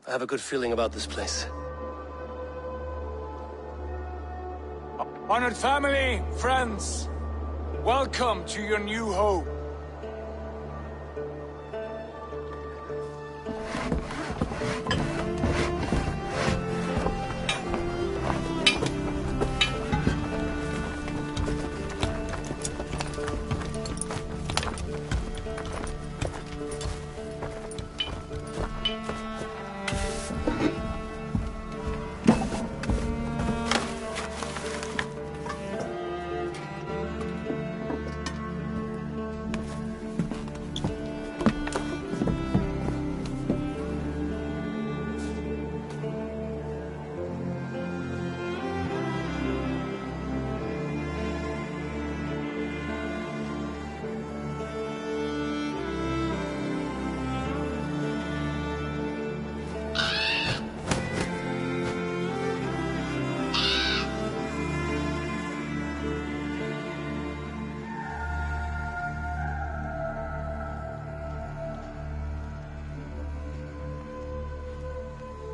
I have a good feeling about this place. Honored family, friends, welcome to your new home.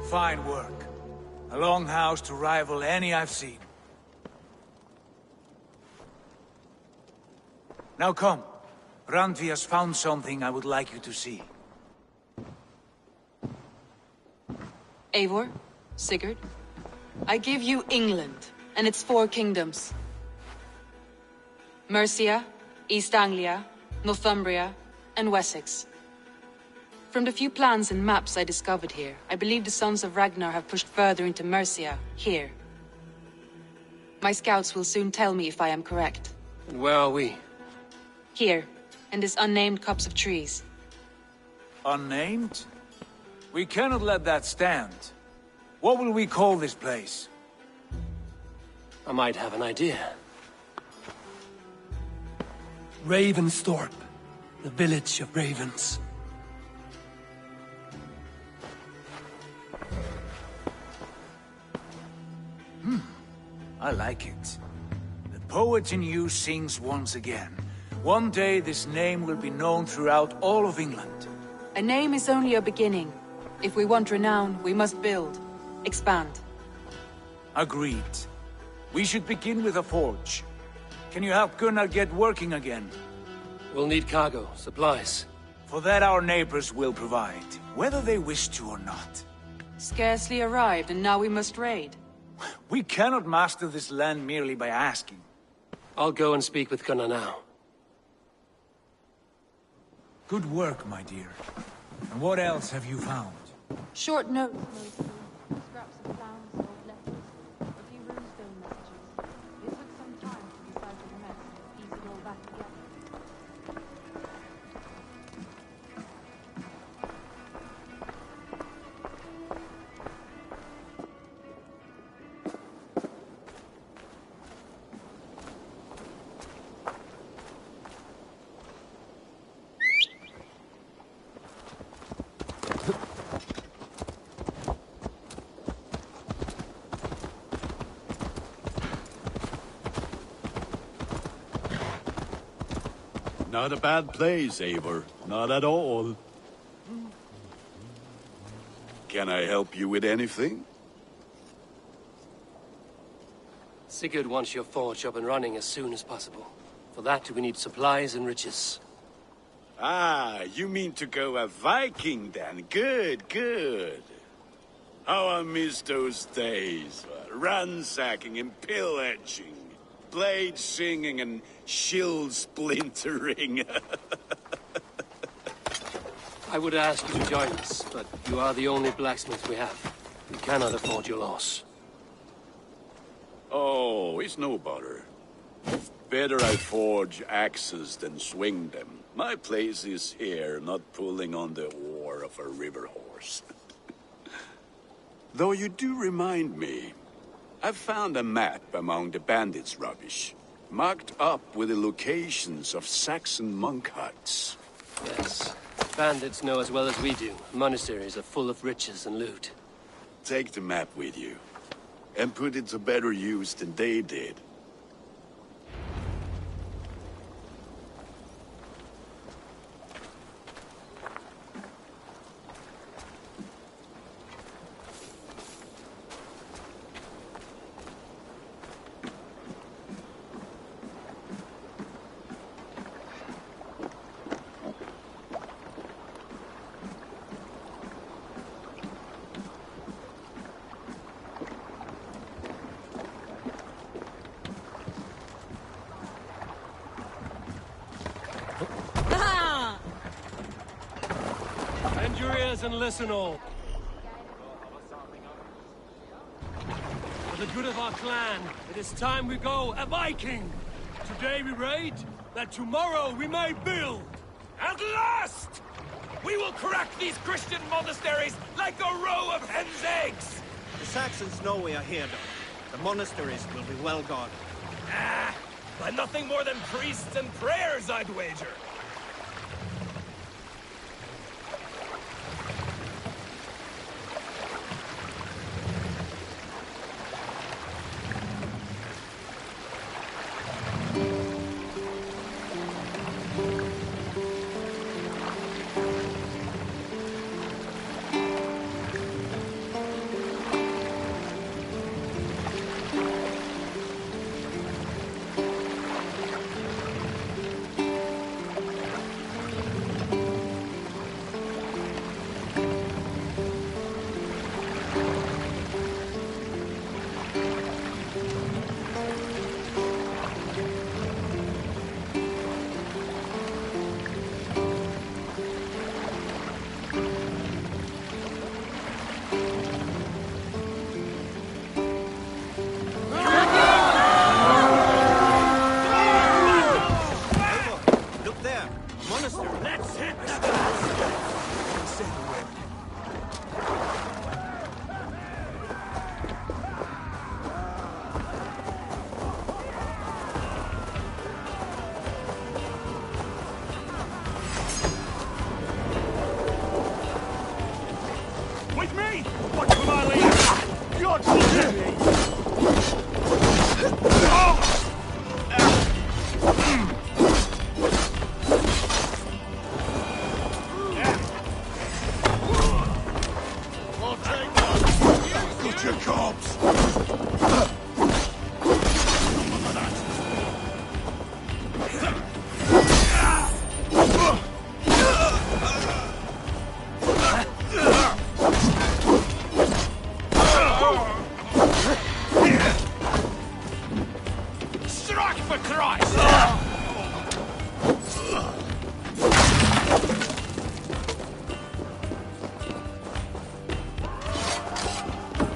Fine work. A longhouse to rival any I've seen. Now come. Randvi has found something I would like you to see. Eivor, Sigurd, I give you England and its 4 kingdoms. Mercia, East Anglia, Northumbria, and Wessex. From the few plans and maps I discovered here, I believe the Sons of Ragnar have pushed further into Mercia, here. My scouts will soon tell me if I am correct. And where are we? Here, in this unnamed copse of trees. Unnamed? We cannot let that stand. What will we call this place? I might have an idea. Ravensthorpe, the village of ravens. I like it. The poet in you sings once again. One day this name will be known throughout all of England. A name is only a beginning. If we want renown, we must build, expand. Agreed. We should begin with a forge. Can you help Gunnar get working again? We'll need cargo, supplies. For that our neighbors will provide, whether they wish to or not. Scarcely arrived, and now we must raid. We cannot master this land merely by asking. I'll go and speak with Gunnar now. Good work, my dear. And what else have you found? Short note, mostly. Scraps of plans, old letters, a few runestone messages. It took some time to decipher the mess and piece it all back together. Not a bad place, Eivor. Not at all. Can I help you with anything? Sigurd wants your forge up and running as soon as possible. For that, we need supplies and riches. Ah, you mean to go a Viking then? Good, good. How I miss those days. Ransacking and pillaging. Blade singing and shield splintering. I would ask you to join us, but you are the only blacksmith we have. We cannot afford your loss. Oh, it's no bother. Better I forge axes than swing them. My place is here, not pulling on the oar of a river horse. Though you do remind me, I've found a map among the bandits' rubbish, marked up with the locations of Saxon monk huts. Yes. Bandits know as well as we do. Monasteries are full of riches and loot. Take the map with you, and put it to better use than they did. Bend your ears and listen all. For the good of our clan, it is time we go a Viking! Today we raid, that tomorrow we may build! At last! We will crack these Christian monasteries like a row of hen's eggs! The Saxons know we are here, though. The monasteries will be well guarded. Ah, by nothing more than priests and prayers, I'd wager.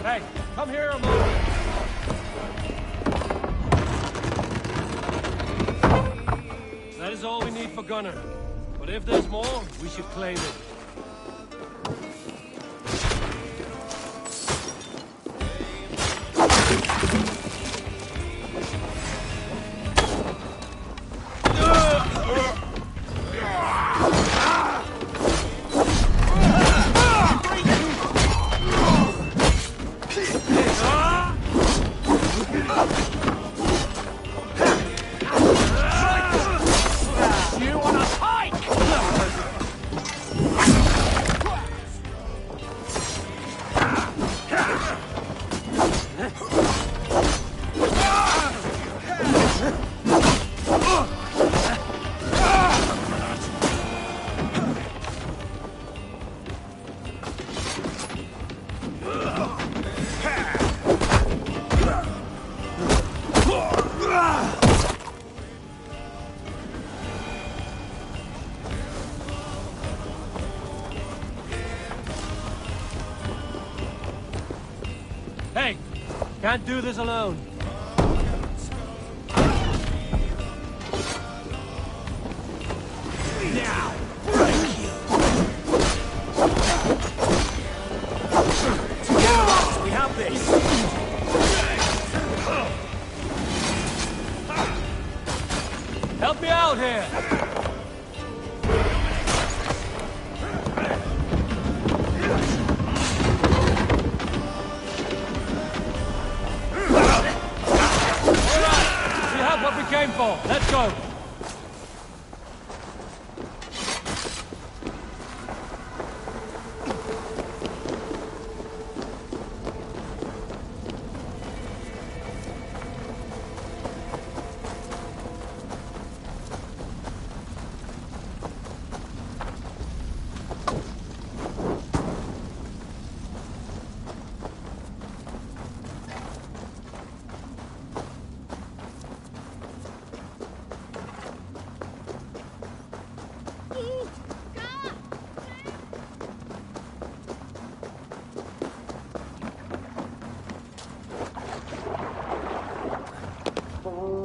Hey, come here a moment. That is all we need for Gunner. But if there's more, we should claim it. You on a pike! Hey! Can't do this alone. Now, break you! Together, we have this! Help me out here! Alright, we have what we came for. Let's go!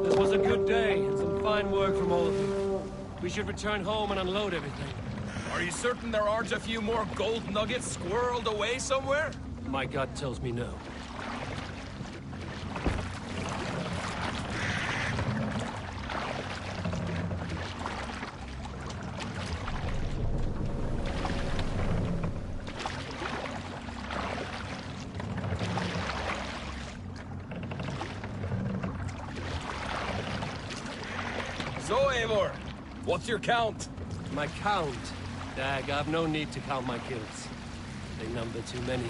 This was a good day, and some fine work from all of you. We should return home and unload everything. Are you certain there aren't a few more gold nuggets squirreled away somewhere? My gut tells me no. So, Eivor, what's your count? My count? Dag, I've no need to count my kills. They number too many.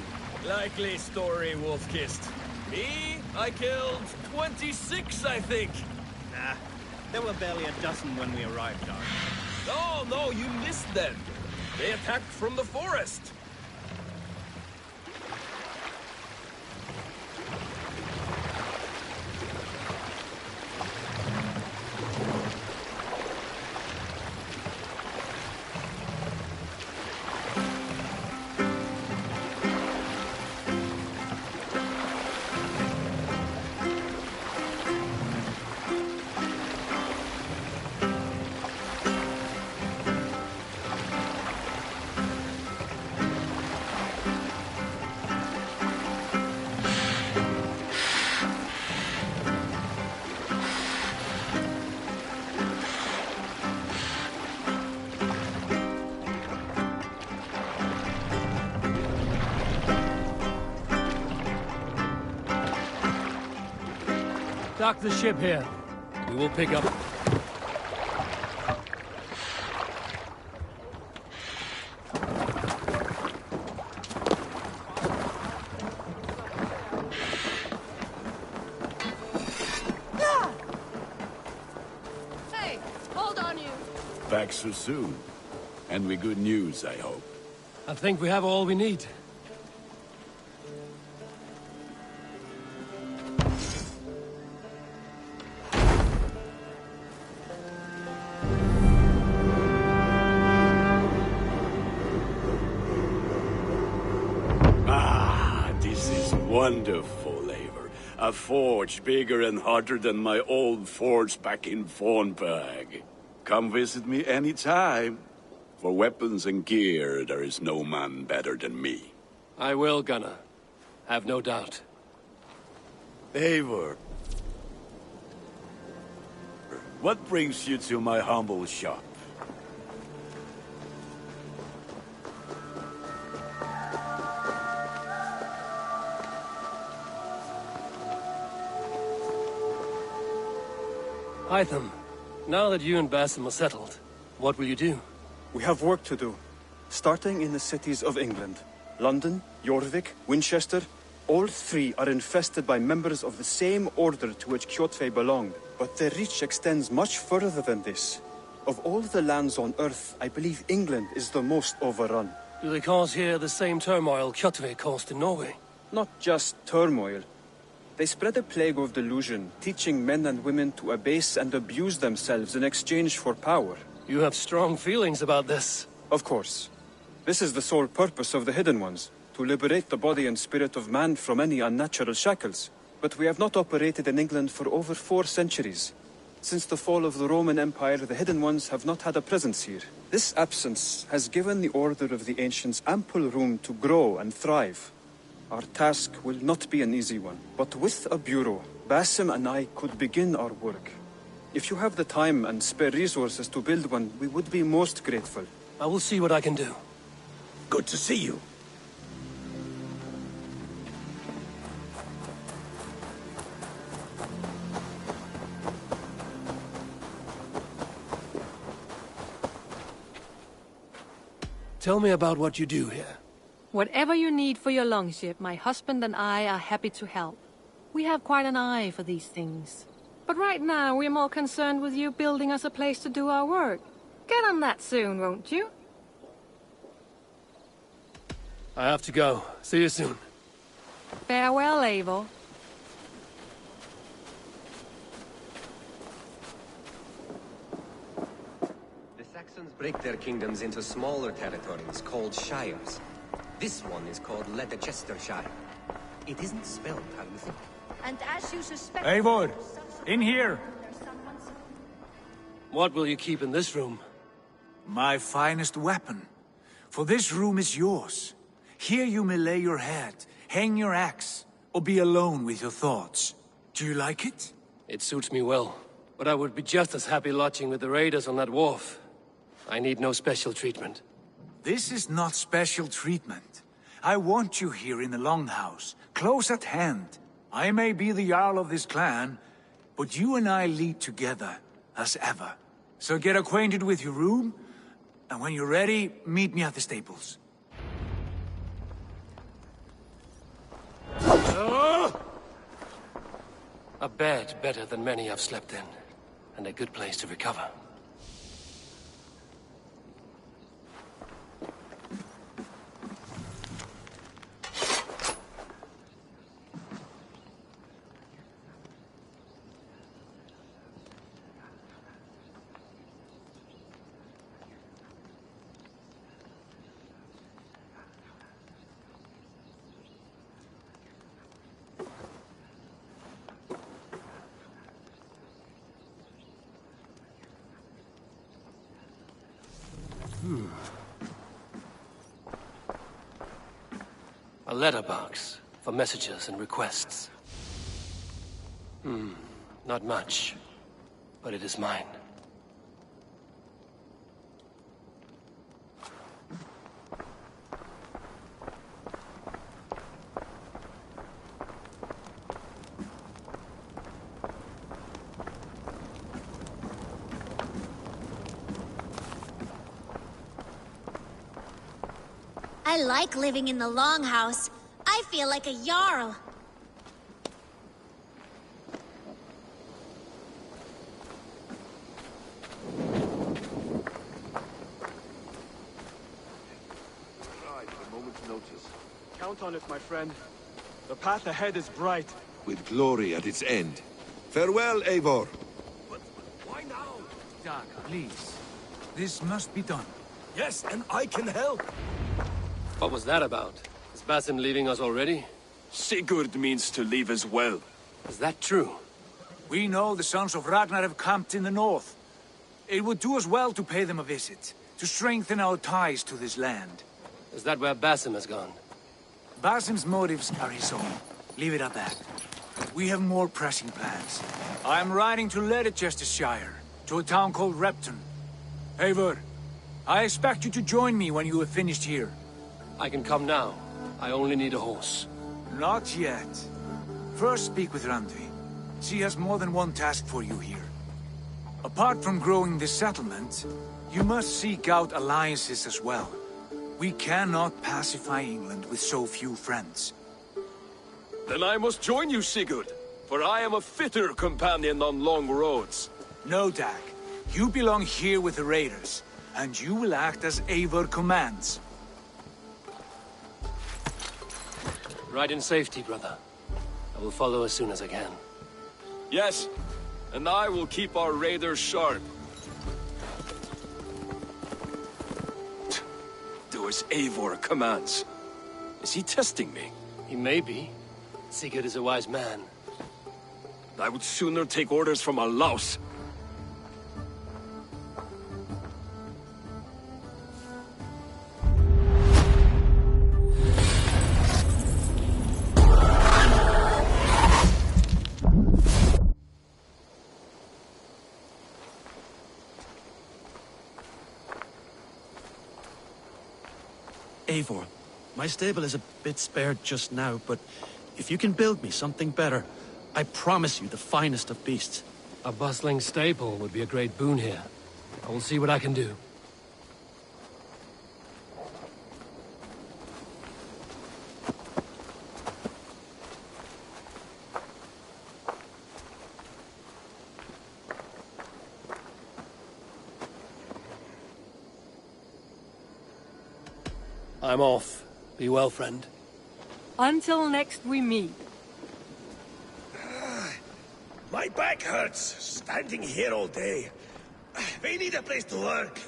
Likely story, Wolfkist. Me? I killed 26, I think. Nah, there were barely a dozen when we arrived, Dark. No, you missed them. They attacked from the forest. Dock the ship here. We will pick up. Hey, hold on you. Back so soon. And with good news, I hope. I think we have all we need. Wonderful, Eivor. A forge bigger and hotter than my old forge back in Fornburg. Come visit me anytime. For weapons and gear, there is no man better than me. I will, Gunnar. Have no doubt. Eivor. What brings you to my humble shop? Hytham, now that you and Basim are settled, what will you do? We have work to do. Starting in the cities of England. London, Jorvik, Winchester, all three are infested by members of the same order to which Kjotve belonged. But their reach extends much further than this. Of all the lands on Earth, I believe England is the most overrun. Do they cause here the same turmoil Kjotve caused in Norway? Not just turmoil. They spread a plague of delusion, teaching men and women to abase and abuse themselves in exchange for power. You have strong feelings about this. Of course. This is the sole purpose of the Hidden Ones. to liberate the body and spirit of man from any unnatural shackles. But we have not operated in England for over 4 centuries. Since the fall of the Roman Empire, the Hidden Ones have not had a presence here. This absence has given the Order of the Ancients ample room to grow and thrive. Our task will not be an easy one, but with a bureau, Basim and I could begin our work. If you have the time and spare resources to build one, we would be most grateful. I will see what I can do. Good to see you. Tell me about what you do here. Whatever you need for your longship, my husband and I are happy to help. We have quite an eye for these things. But right now, we're more concerned with you building us a place to do our work. Get on that soon, won't you? I have to go. See you soon. Farewell, Eivor. The Saxons break their kingdoms into smaller territories called shires. This one is called Leicestershire. It isn't spelled how you think. And as you suspect... Eivor! In here! What will you keep in this room? My finest weapon. For this room is yours. Here you may lay your head, hang your axe, or be alone with your thoughts. Do you like it? It suits me well, but I would be just as happy lodging with the raiders on that wharf. I need no special treatment. This is not special treatment. I want you here in the Longhouse, close at hand. I may be the Jarl of this clan, but you and I lead together, as ever. So get acquainted with your room, and when you're ready, meet me at the stables. A bed better than many I've slept in, and a good place to recover. A letterbox for messages and requests. Not much, but it is mine. I like living in the Longhouse. I feel like a Jarl. Right, a moment's notice. Count on it, my friend. The path ahead is bright. With glory at its end. Farewell, Eivor. But why now? Dag, please. This must be done. Yes, and I can help. What was that about? Is Basim leaving us already? Sigurd means to leave as well. Is that true? We know the sons of Ragnar have camped in the north. It would do us well to pay them a visit, to strengthen our ties to this land. Is that where Basim has gone? Basim's motives are his own. Leave it at that. We have more pressing plans. I am riding to Leicestershire, to a town called Repton. Eivor, I expect you to join me when you have finished here. I can come now. I only need a horse. Not yet. First speak with Randvi. She has more than one task for you here. Apart from growing this settlement, you must seek out alliances as well. We cannot pacify England with so few friends. Then I must join you, Sigurd, for I am a fitter companion on long roads. No, Dag. You belong here with the raiders, and you will act as Eivor commands. Ride in safety, brother. I will follow as soon as I can. Yes, and I will keep our raiders sharp. Do as Eivor commands. Is he testing me? He may be. Sigurd is a wise man. I would sooner take orders from a louse. Eivor, my stable is a bit spared just now, but if you can build me something better, I promise you the finest of beasts. A bustling stable would be a great boon here. I will see what I can do. I'm off. Be well, friend. Until next we meet. My back hurts, standing here all day. We need a place to work.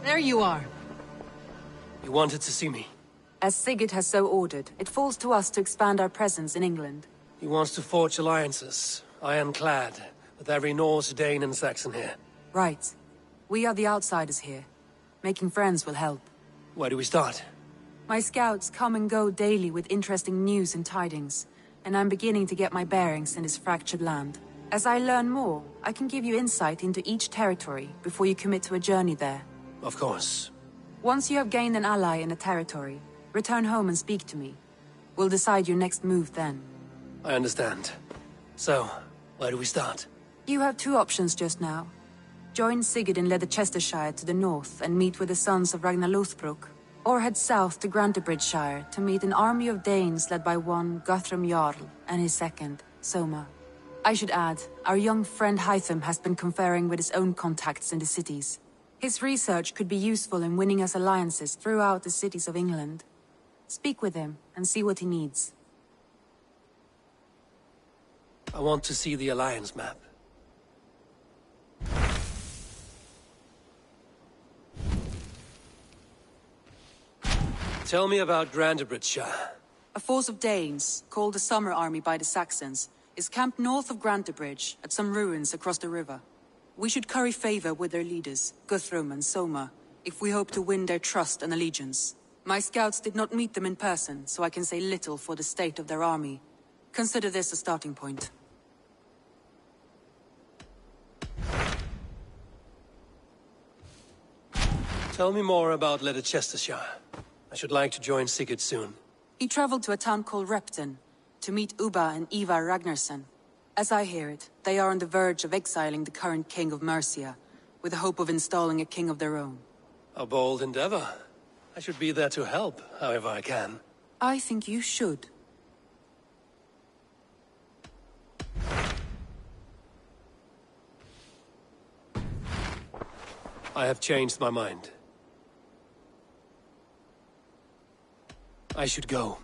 There you are. You wanted to see me? As Sigurd has so ordered, it falls to us to expand our presence in England. He wants to forge alliances, ironclad, with every Norse, Dane and Saxon here. Right. We are the outsiders here. Making friends will help. Where do we start? My scouts come and go daily with interesting news and tidings, and I'm beginning to get my bearings in this fractured land. As I learn more, I can give you insight into each territory before you commit to a journey there. Of course. Once you have gained an ally in a territory, return home and speak to me. We'll decide your next move then. I understand. So, where do we start? You have two options just now. Join Sigurd in Leicestershire to the north and meet with the sons of Ragnar Lothbrok, or head south to Grantebridgeshire to meet an army of Danes led by one Guthrum Jarl and his second, Soma. I should add, our young friend Hytham has been conferring with his own contacts in the cities. His research could be useful in winning us alliances throughout the cities of England. Speak with him and see what he needs. I want to see the alliance map. Tell me about Grantebridgeshire. A force of Danes, called the Summer Army by the Saxons, is camped north of Grantebridge at some ruins across the river. We should curry favor with their leaders, Guthrum and Soma, if we hope to win their trust and allegiance. My scouts did not meet them in person, so I can say little for the state of their army. Consider this a starting point. Tell me more about Leicestershire. I should like to join Sigurd soon. He traveled to a town called Repton, to meet Ubba and Ivar Ragnarsson. As I hear it, they are on the verge of exiling the current king of Mercia, with the hope of installing a king of their own. A bold endeavor. I should be there to help, however I can. I think you should. I have changed my mind. I should go.